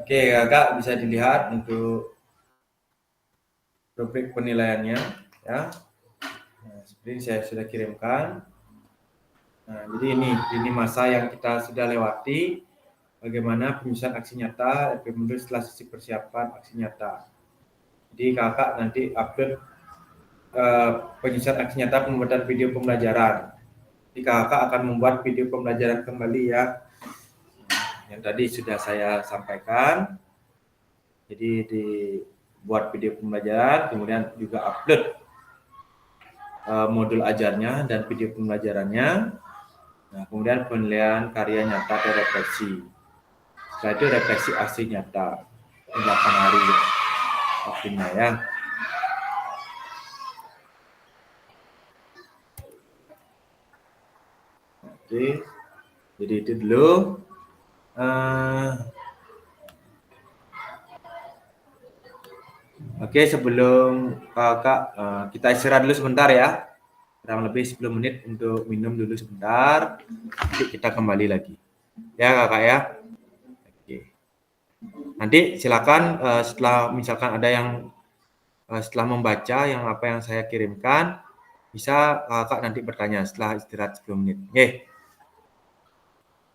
Speaker 1: Oke, kakak bisa dilihat untuk rubrik penilaiannya ya. Nah, seperti ini saya sudah kirimkan. Nah, jadi ini masa yang kita sudah lewati, bagaimana penyusunan aksi nyata, mundur setelah sesi persiapan aksi nyata. Jadi kakak nanti upload penyusunan aksi nyata pembuatan video pembelajaran. Jadi kakak akan membuat video pembelajaran kembali ya, yang tadi sudah saya sampaikan. Jadi dibuat video pembelajaran, kemudian juga upload modul ajarnya dan video pembelajarannya. Nah, kemudian penilaian karya nyata atau refleksi. Setelah itu refleksi aksi nyata 8 hari waktunya ya. Oke, jadi itu dulu. Oke, sebelum kakak kita istirahat dulu sebentar ya, kurang lebih 10 menit untuk minum dulu sebentar, nanti kita kembali lagi ya kakak ya. Oke, nanti silakan setelah misalkan ada yang setelah membaca yang apa yang saya kirimkan, bisa kakak nanti bertanya setelah istirahat 10 menit.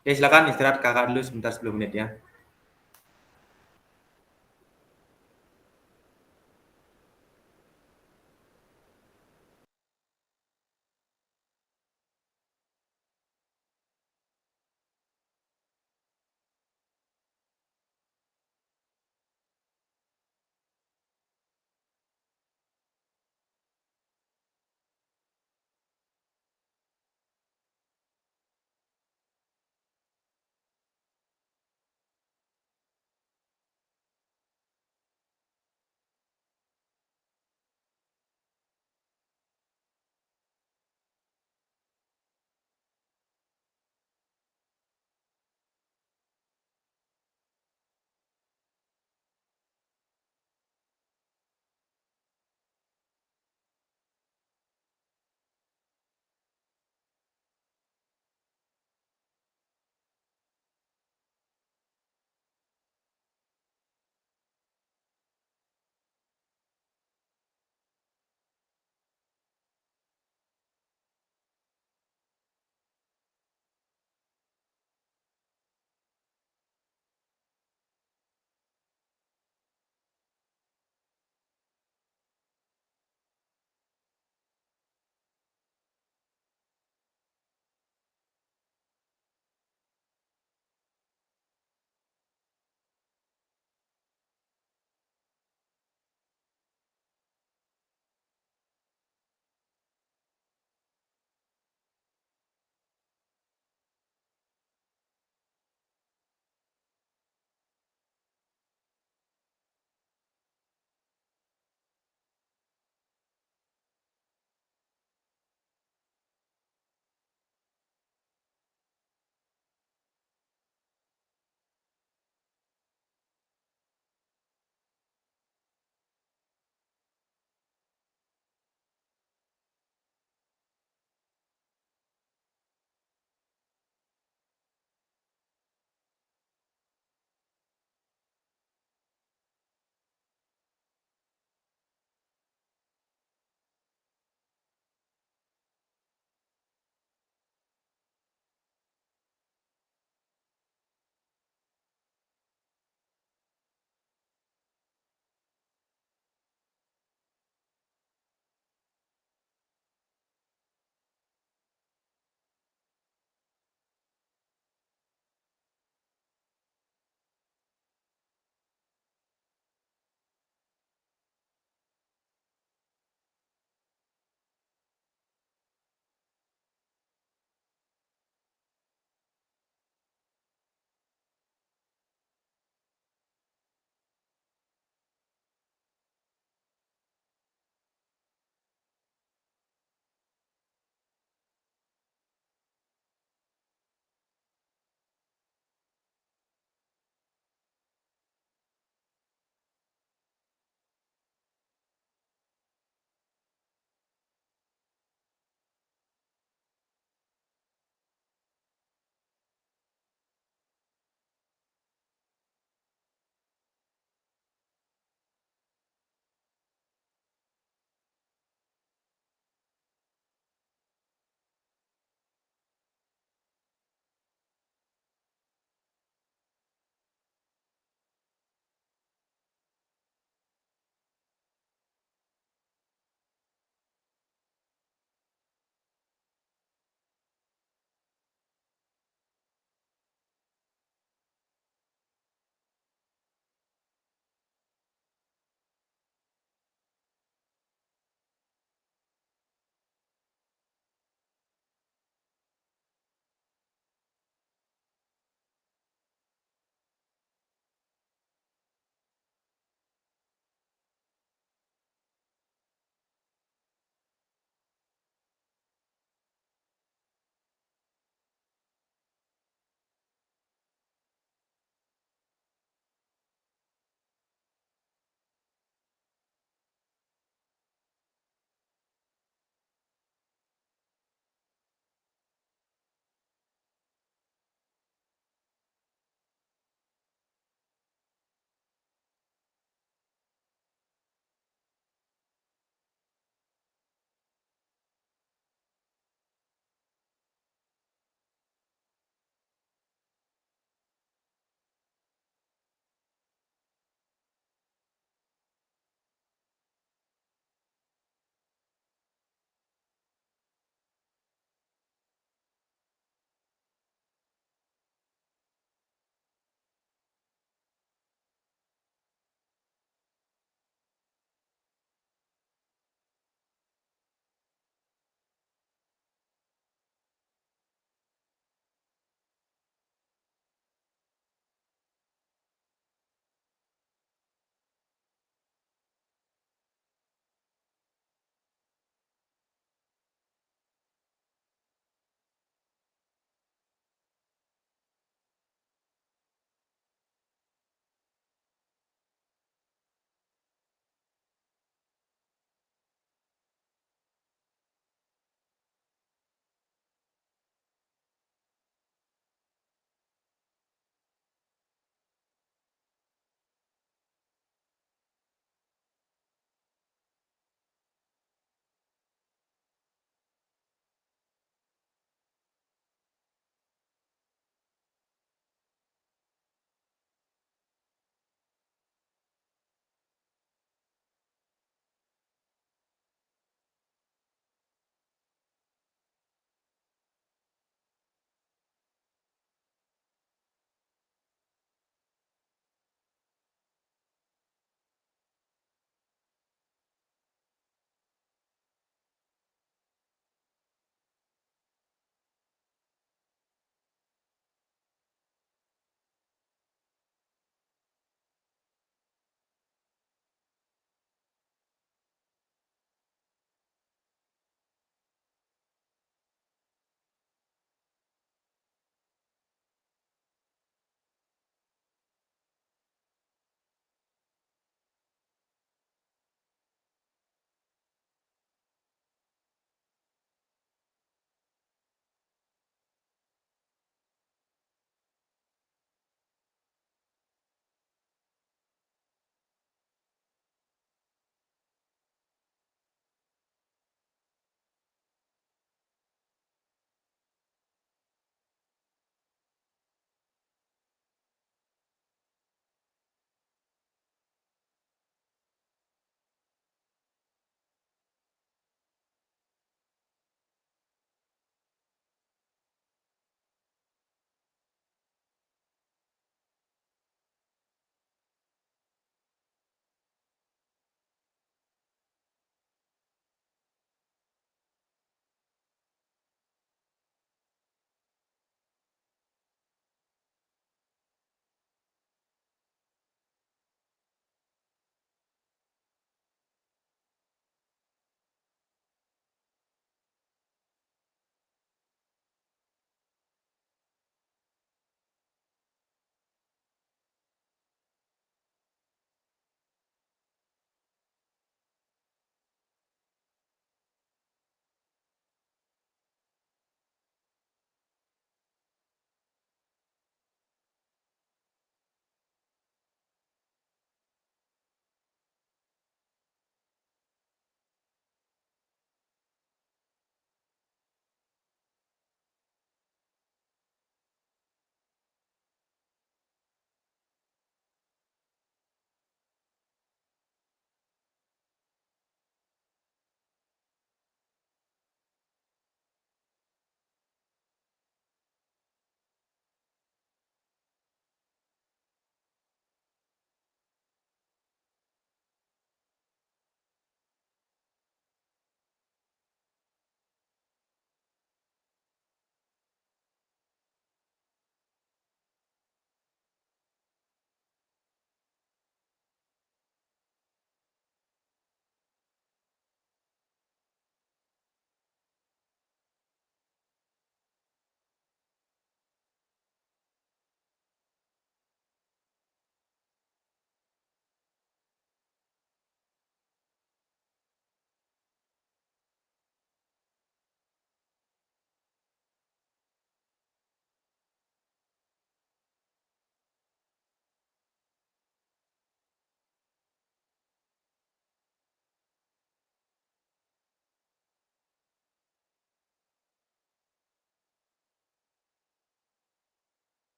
Speaker 1: Oke, silakan istirahat kakak dulu sebentar 10 menit ya.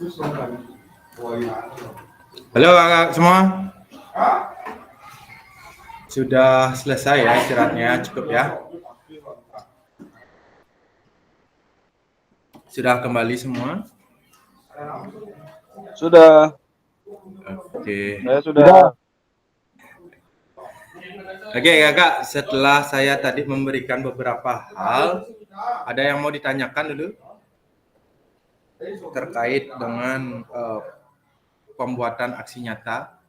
Speaker 1: Halo kakak semua. Sudah selesai ya istirahatnya, cukup ya. Sudah kembali semua?
Speaker 4: Sudah.
Speaker 1: Oke.
Speaker 4: Saya sudah.
Speaker 1: Oke kakak, setelah saya tadi memberikan beberapa hal, ada yang mau ditanyakan dulu? Terkait dengan pembuatan aksi nyata.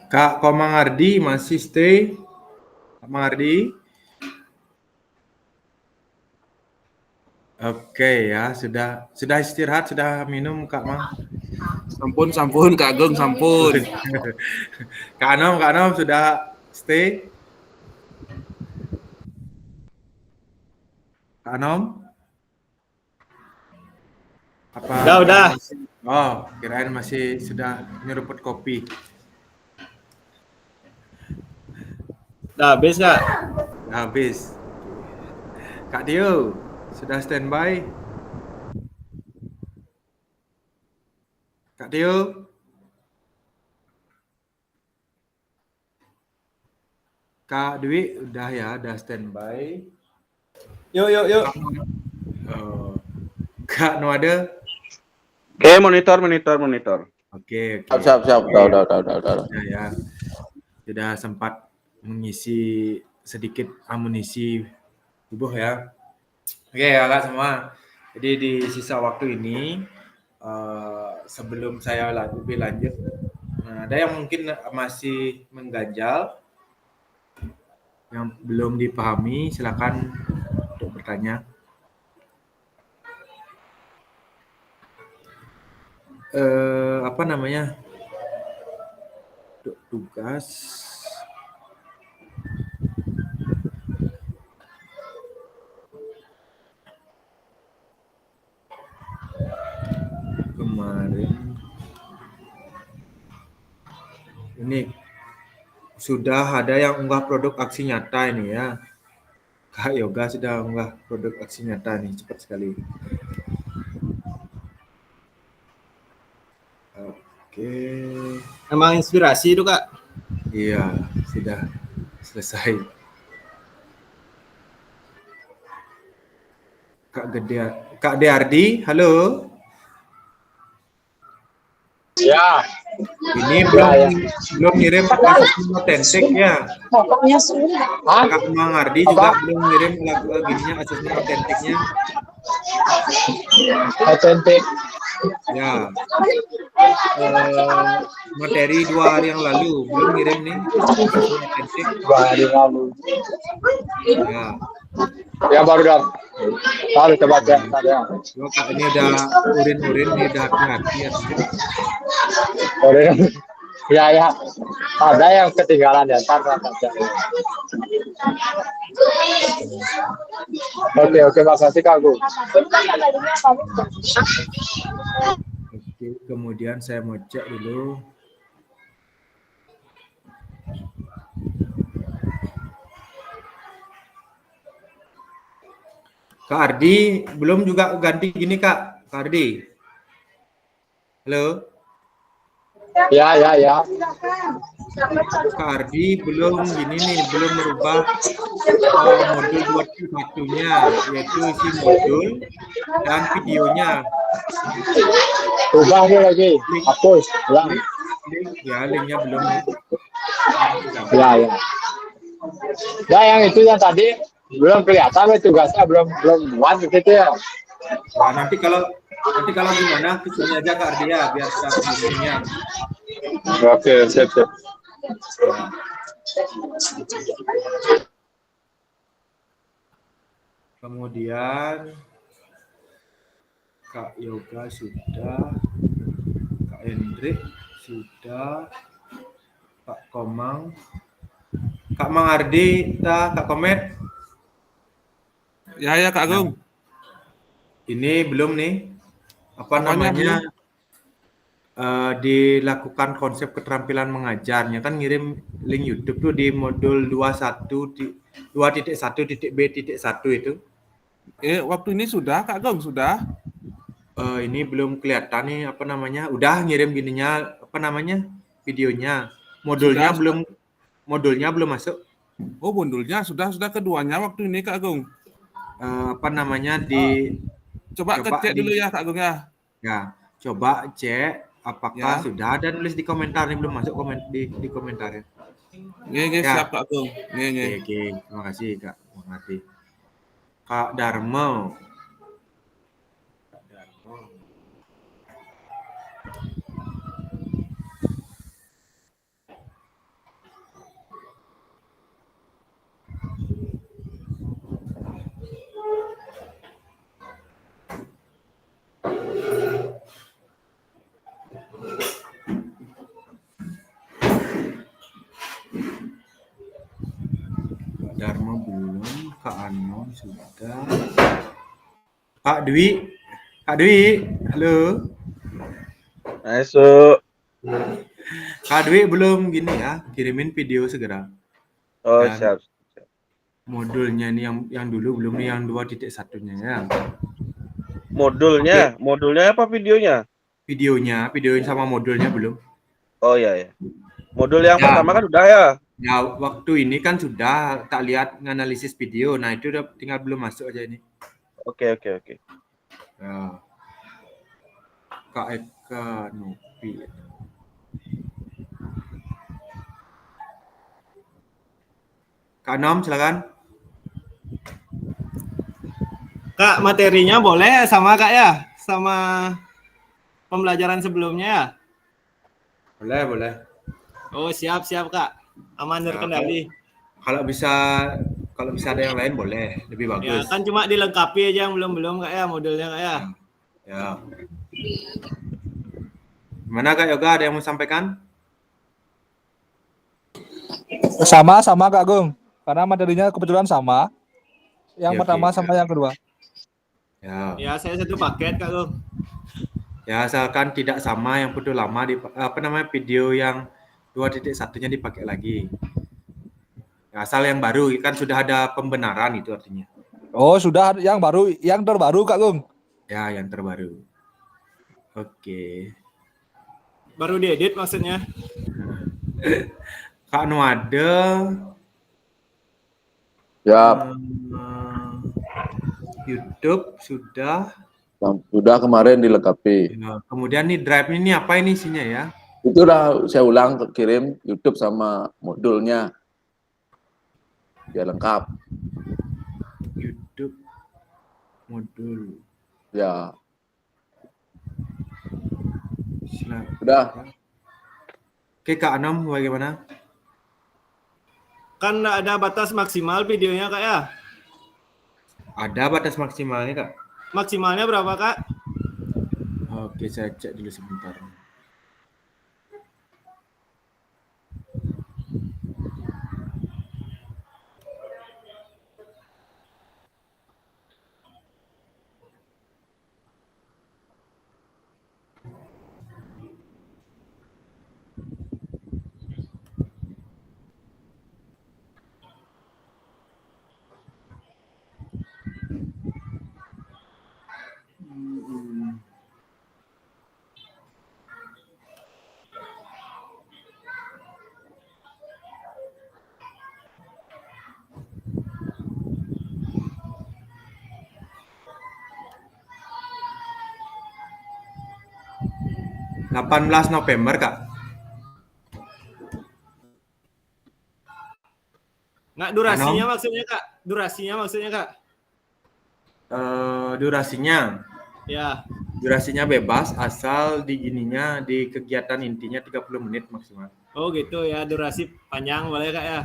Speaker 1: Kak Komangardi masih stay? Kak Mangardi? Oke ya, sudah istirahat, sudah minum Kak Mang?
Speaker 3: Sampun, sampun, Kak Agung, sampun.
Speaker 1: Kak Anom sudah stay? Kak Anom? Apa?
Speaker 5: Udah.
Speaker 1: Oh, kirain masih sudah nyeruput kopi.
Speaker 5: Udah habis Kak?
Speaker 1: Habis. Kak Dio, sudah standby? Kak Dio? Kak Dwi udah ya, udah standby.
Speaker 5: Yuk.
Speaker 1: Oh, Kak Noada?
Speaker 9: Oke, monitor.
Speaker 1: Oke.
Speaker 6: Siap. Udah.
Speaker 1: Ya. Sudah sempat mengisi sedikit amunisi tubuh ya. Oke, kakak semua. Jadi di sisa waktu ini, sebelum saya lebih lanjut, ada yang mungkin masih mengganjal, yang belum dipahami, silakan untuk bertanya. Apa namanya? Tugas. Kemarin ini sudah ada yang unggah produk aksi nyata ini ya. Kak Yoga sudah unggah produk aksi nyata nih, cepat sekali. Oke.
Speaker 5: Emang inspirasi itu Kak?
Speaker 1: Iya, sudah selesai. Kak Deardi, halo.
Speaker 2: Ya.
Speaker 1: Ini belum ngirim asesmen otentik ya. Kak Mangardi juga belum ngirim lagunya asesmen otentiknya.
Speaker 2: Otentik.
Speaker 1: Ya. Materi 2 hari yang lalu belum ngirim nih asesmen otentik.
Speaker 2: 2 hari lalu.
Speaker 1: Ya.
Speaker 2: Ya baru dah. Baru coba cek tadi ya.
Speaker 1: Kak ini udah urin nih, udah hati-hati ya.
Speaker 2: Ya. Ada yang ketinggalan ya, ntar saya cek. Oke, makasih Kak Gung.
Speaker 1: Oke, kemudian saya mau cek dulu. Kak Ardi belum juga ganti gini Kak Ardi. Halo.
Speaker 2: Ya.
Speaker 1: Kak Ardi belum gini nih, belum merubah modul 21-nya, yaitu isi modul dan videonya.
Speaker 2: Ubah dia lagi, hapus, ulang.
Speaker 1: Linknya belum.
Speaker 2: Ya. Ya yang itu yang tadi belum kelihatan, tugasnya belum buat gitu ya.
Speaker 1: Nah, nanti kalau gimana kesini aja Kak Ardi ya, biar kita kemudiannya.
Speaker 2: Oke, siap.
Speaker 1: Kemudian Kak Yoga sudah, Kak Hendrik sudah, Pak Komang, Kak Mangardi, Kak Komet.
Speaker 3: Ya Kak Agung.
Speaker 1: Ini belum nih, apa namanya, dilakukan konsep keterampilan mengajarnya kan ngirim link YouTube tuh di modul 2.1.b.1 itu.
Speaker 3: Waktu ini sudah Kak Agung, sudah.
Speaker 1: Ini belum kelihatan nih apa namanya, udah ngirim gininya apa namanya, videonya. Modulnya belum masuk.
Speaker 3: Oh, modulnya sudah keduanya waktu ini Kak Agung.
Speaker 1: Apa namanya
Speaker 3: coba cek dulu ya Kak Agung ya.
Speaker 1: Ya, coba cek apakah sudah ada nulis di komentar nih, belum masuk di komentar ya.
Speaker 3: Nggih, siap Kak Agung. Nggih.
Speaker 1: Oke, terima kasih Kak Mengerti. Kak Darmo. Dharma belum, Kak Anom sudah. Kak Dwi, halo.
Speaker 9: Masuk.
Speaker 1: Kak Dwi belum gini ya, kirimin video segera.
Speaker 10: Oh,
Speaker 1: Dan
Speaker 10: siap.
Speaker 1: modulnya ini yang dulu belum nih yang 2.1-nya ya.
Speaker 10: Modulnya apa videonya?
Speaker 1: Videonya sama modulnya belum.
Speaker 10: Oh iya ya. Modul yang
Speaker 1: Ya,
Speaker 10: pertama kan udah ya.
Speaker 1: ya waktu ini kan sudah tak lihat nganalisis video. Nah, itu udah tinggal belum masuk aja ini.
Speaker 10: Oke.
Speaker 1: Ya. Kak Eka Nopi. Kak Nom, silakan.
Speaker 5: Kak, materinya boleh sama Kak ya? Sama pembelajaran sebelumnya ya?
Speaker 1: Boleh.
Speaker 5: Oh, siap Kak. Aman
Speaker 1: Ya,
Speaker 5: terkendali.
Speaker 1: kalau bisa ada yang lain boleh, lebih
Speaker 5: Ya,
Speaker 1: bagus.
Speaker 5: kan cuma dilengkapi aja yang belum Kak ya, modulnya Kak ya.
Speaker 1: Ya. Gimana Kak Yoga, ada yang mau sampaikan?
Speaker 8: Sama Kak Agung, karena materinya kebetulan sama. Yang
Speaker 1: Ya,
Speaker 8: pertama
Speaker 1: oke.
Speaker 8: sama yang kedua.
Speaker 1: Ya.
Speaker 5: Ya, saya satu paket Kak Gung.
Speaker 1: Ya, asalkan tidak sama yang foto lama di video yang 2.1-nya dipakai lagi. Ya, asal yang baru kan sudah ada pembenaran itu artinya.
Speaker 8: Oh, sudah yang terbaru Kak Agung.
Speaker 1: Ya, yang terbaru. Oke.
Speaker 5: Baru diedit maksudnya.
Speaker 1: Kak Nuade.
Speaker 6: Ya,
Speaker 1: YouTube sudah.
Speaker 6: sudah kemarin dilengkapi.
Speaker 1: Ya, kemudian nih drive ini apa ini isinya ya?
Speaker 6: Itu udah saya ulang kirim YouTube sama modulnya. Biar lengkap.
Speaker 1: YouTube modul.
Speaker 6: Ya.
Speaker 1: Udah. Oke Kak Anom, bagaimana?
Speaker 5: Kan ada batas maksimal videonya Kak ya?
Speaker 1: Ada batas maksimalnya Kak?
Speaker 5: Maksimalnya berapa Kak?
Speaker 1: Oke, saya cek dulu sebentar. (18 November Kak?
Speaker 5: Nggak durasinya maksudnya Kak? Durasinya maksudnya Kak?
Speaker 1: Durasinya?
Speaker 5: Ya.
Speaker 1: Durasinya bebas asal di kegiatan intinya 30 menit maksimal.
Speaker 5: Oh gitu ya, durasi panjang boleh Kak ya?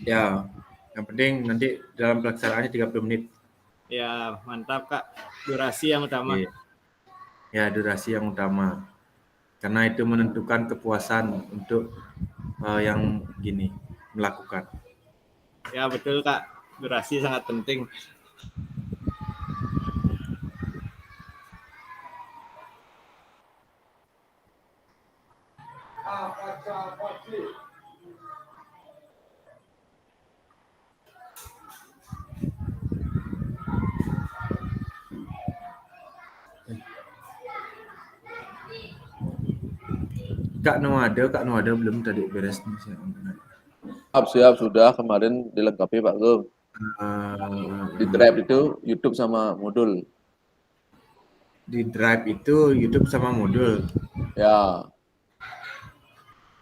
Speaker 1: Ya, yang penting nanti dalam pelaksanaannya 30 menit.
Speaker 5: Ya, mantap Kak. Durasi yang utama.
Speaker 1: Ya, durasi yang utama. Karena itu menentukan kepuasan untuk yang gini melakukan.
Speaker 5: Ya betul Kak, durasi sangat penting.
Speaker 1: Kak Nuada belum tadi beres nih.
Speaker 6: Siap, sudah kemarin dilengkapi Pak Gung. Di drive itu YouTube sama modul.
Speaker 1: Di drive itu YouTube sama modul.
Speaker 6: Ya.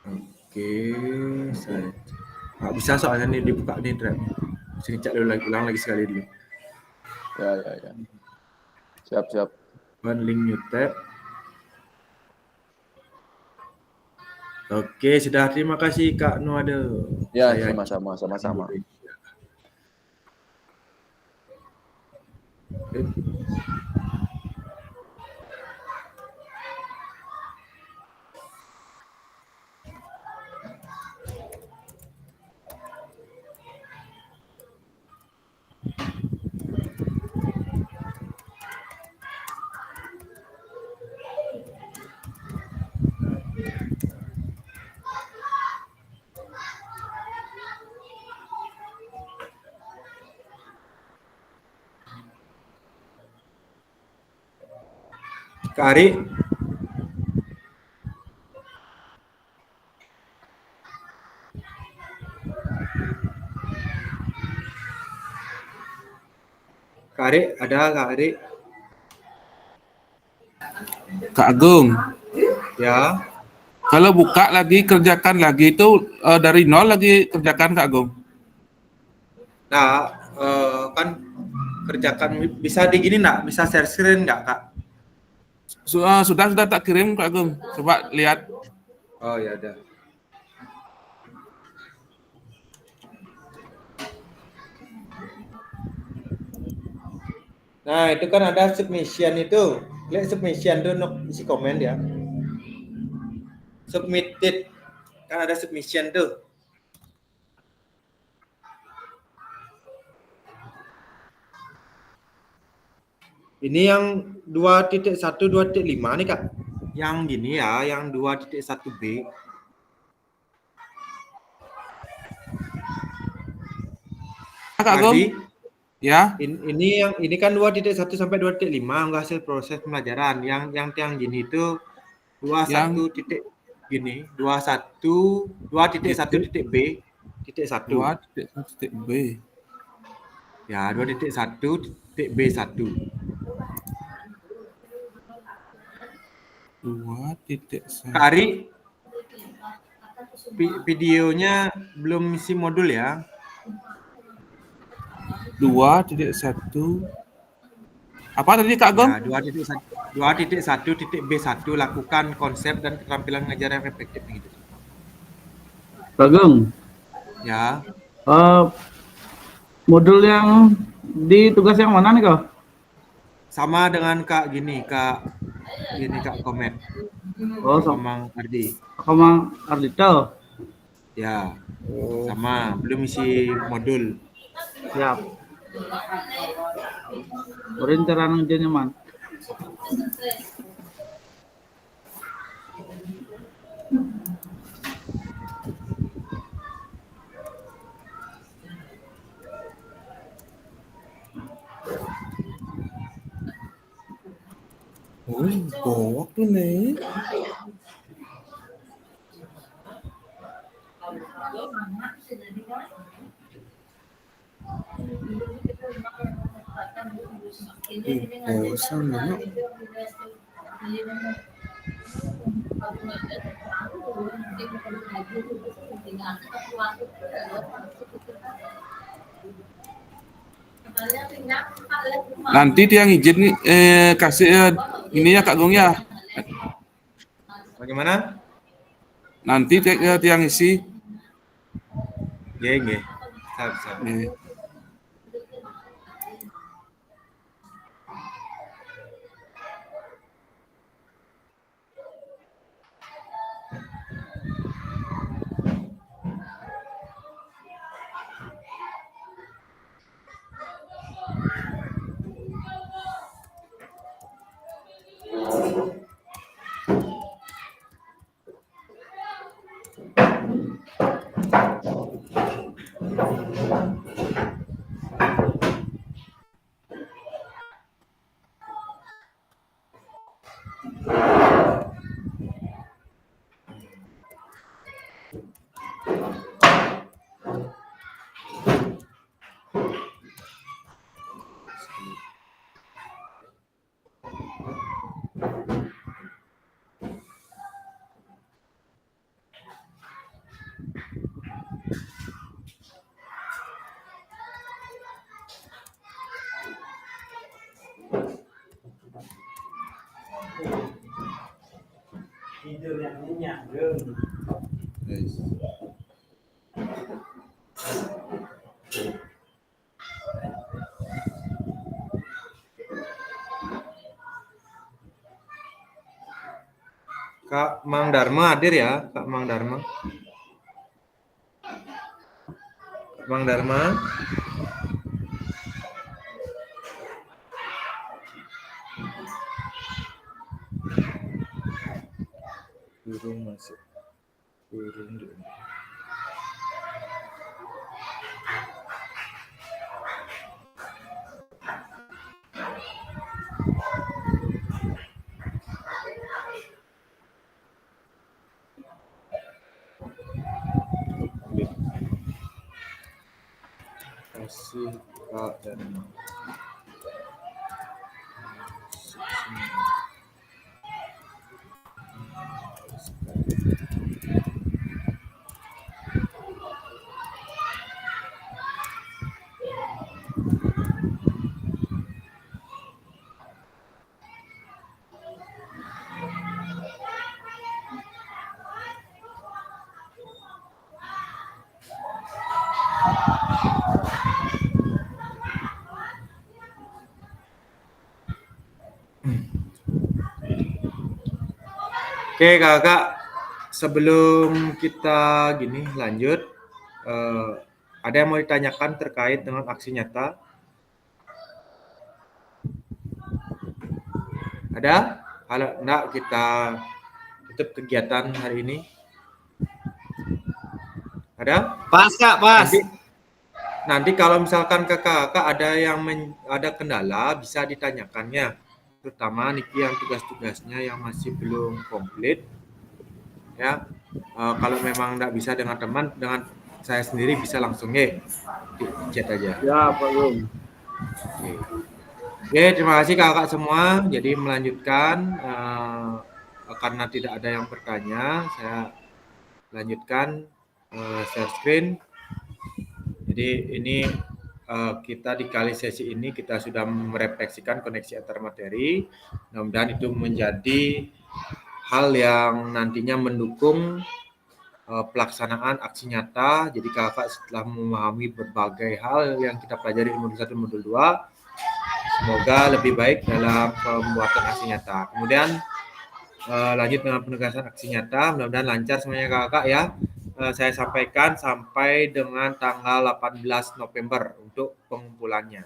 Speaker 1: Oke, saya nggak bisa soalnya nih dibuka nih drive. Sini cek dulu ulang lagi sekali dulu.
Speaker 6: Ya. Siap.
Speaker 1: Link new tab. Oke, sudah. Terima kasih Kak Nuada.
Speaker 6: Ya, sama-sama.
Speaker 1: Kak Ari, Kak Ari, ada Kak Ari?
Speaker 3: Kak Agung,
Speaker 1: Ya,
Speaker 3: kalau buka lagi kerjakan lagi itu dari nol lagi kerjakan Kak Agung.
Speaker 1: nah kan kerjakan bisa di gini nggak? Bisa share screen nggak Kak?
Speaker 3: Sudah tak kirim Kak Agung. Coba lihat.
Speaker 1: Oh ya ada. Nah itu kan ada submission itu. Klik submission tuh untuk isi komen ya. Submitted kan ada submission tuh. Ini yang 2.1 2.5 nih Kak. Yang gini ya, yang 2.1B.
Speaker 3: Kak Agung,
Speaker 1: Tadi
Speaker 3: ya.
Speaker 1: ini kan 2.1 sampai 2.5 enggak hasil proses pembelajaran. Yang gini itu 21 titik gini, 2.1 titik B titik 1.
Speaker 3: 2.1 titik B.
Speaker 1: Ya, 2.1 titik B1.
Speaker 3: 2.1.
Speaker 1: Kak Ari, videonya belum isi modul ya.
Speaker 3: 2.1. Apa tadi Kak Agung?
Speaker 1: Ya, 2.1 titik B1 lakukan konsep dan keterampilan mengajar yang efektif gitu.
Speaker 11: Bagong,
Speaker 1: Ya,
Speaker 11: modul yang di tugas yang mana nih kau?
Speaker 1: sama dengan Kak komen.
Speaker 11: Oh,
Speaker 1: Komang Ardi.
Speaker 11: Komang Ardito.
Speaker 1: Ya, sama belum isi modul.
Speaker 11: Siap. Urin cara ngerjainnya man.
Speaker 3: Gowok tuh nih. Bosan banget. Nanti tiang izin nih, kasih ini ya Kak Gung ya.
Speaker 1: Bagaimana?
Speaker 3: Nanti tiang isi.
Speaker 1: Nggih. Siap. Kak Mang Dharma hadir ya, Kak Mang Dharma. Kak Mang Dharma. Burung masuk. Burung dulu. Oke kakak, sebelum kita lanjut, ada yang mau ditanyakan terkait dengan aksi nyata? Ada? Kalau enggak, kita tutup kegiatan hari ini. Ada?
Speaker 5: Pas Kak, pas.
Speaker 1: Nanti kalau misalkan kakak ada yang ada kendala, bisa ditanyakannya. Terutama Niki yang tugas-tugasnya yang masih belum komplit. Ya, kalau memang enggak bisa dengan teman, dengan saya sendiri bisa langsung di chat aja.
Speaker 11: Ya, Pak Gung.
Speaker 1: Oke, terima kasih kakak semua. Jadi melanjutkan karena tidak ada yang bertanya, saya lanjutkan share screen. Jadi ini kita di kali sesi ini kita sudah merefleksikan koneksi antar materi. Mudah-mudahan itu menjadi hal yang nantinya mendukung pelaksanaan aksi nyata. Jadi kakak setelah memahami berbagai hal yang kita pelajari di modul 1 dan modul 2, semoga lebih baik dalam pembuatan aksi nyata. Kemudian lanjut dengan penegasan aksi nyata. Mudah-mudahan lancar semuanya kakak ya. Saya sampaikan sampai dengan tanggal 18 November untuk pengumpulannya.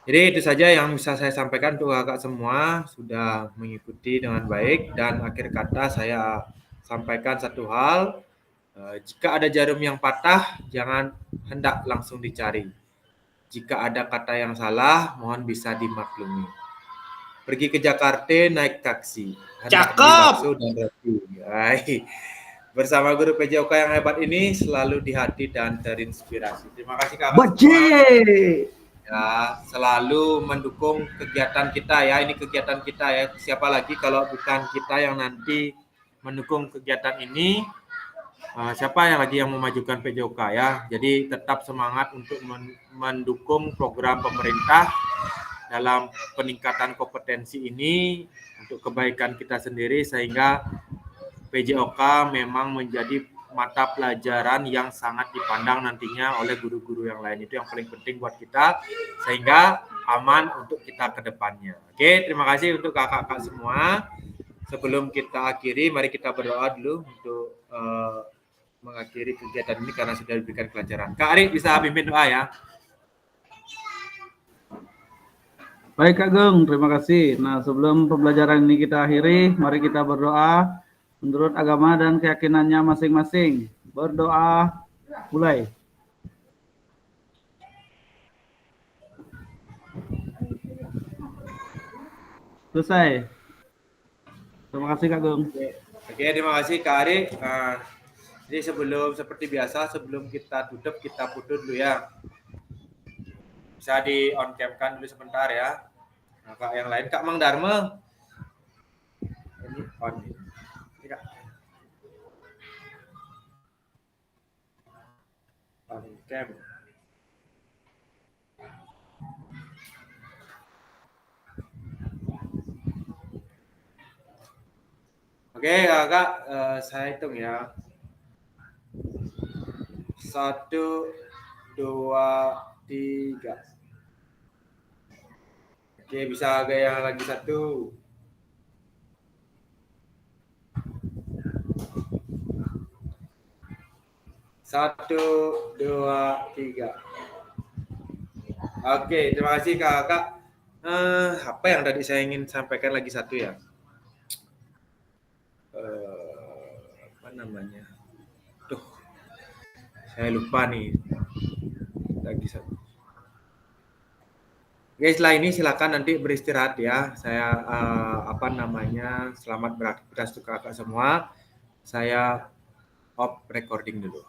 Speaker 1: Jadi itu saja yang bisa saya sampaikan untuk kakak semua, sudah mengikuti dengan baik. Dan akhir kata saya sampaikan satu hal, jika ada jarum yang patah, jangan hendak langsung dicari. Jika ada kata yang salah, mohon bisa dimaklumi. Pergi ke Jakarta naik taksi.
Speaker 5: Cakep.
Speaker 1: Bersama guru PJOK yang hebat ini selalu di hati dan terinspirasi. Terima kasih kakak. Ya, selalu mendukung kegiatan kita ya. Ini kegiatan kita ya. Siapa lagi kalau bukan kita yang nanti mendukung kegiatan ini? Siapa yang lagi yang memajukan PJOK ya. Jadi tetap semangat untuk mendukung program pemerintah dalam peningkatan kompetensi ini untuk kebaikan kita sendiri, sehingga PJOK memang menjadi mata pelajaran yang sangat dipandang nantinya oleh guru-guru yang lain. Itu yang paling penting buat kita, sehingga aman untuk kita ke depannya. Oke, terima kasih untuk kakak-kakak semua. Sebelum kita akhiri, mari kita berdoa dulu untuk mengakhiri kegiatan ini karena sudah diberikan kelancaran. Kak Ari bisa pimpin doa ya.
Speaker 11: Baik Kak Gung, terima kasih. Nah, sebelum pembelajaran ini kita akhiri, mari kita berdoa menurut agama dan keyakinannya masing-masing. Berdoa, mulai. Selesai. Terima kasih Kak Gung.
Speaker 1: Oke, terima kasih Kak Ari. Jadi seperti biasa, sebelum kita tutup, kita putus dulu ya. Bisa di on cam-kan dulu sebentar ya. Nah, Kak yang lain, Kak Mang Dharma. Ini on. Ini Kak. On cam. Oke, Kakak, saya hitung ya. 1, 2, 3. Oke, bisa gaya lagi 1. Satu, 2, 3. Oke, terima kasih kakak. Apa yang tadi saya ingin sampaikan lagi satu ya? Apa namanya? Tuh, saya lupa nih. Lagi satu. Oke, setelah ini silakan nanti beristirahat ya. Saya selamat beraktivitas untuk kakak semua. Saya off recording dulu.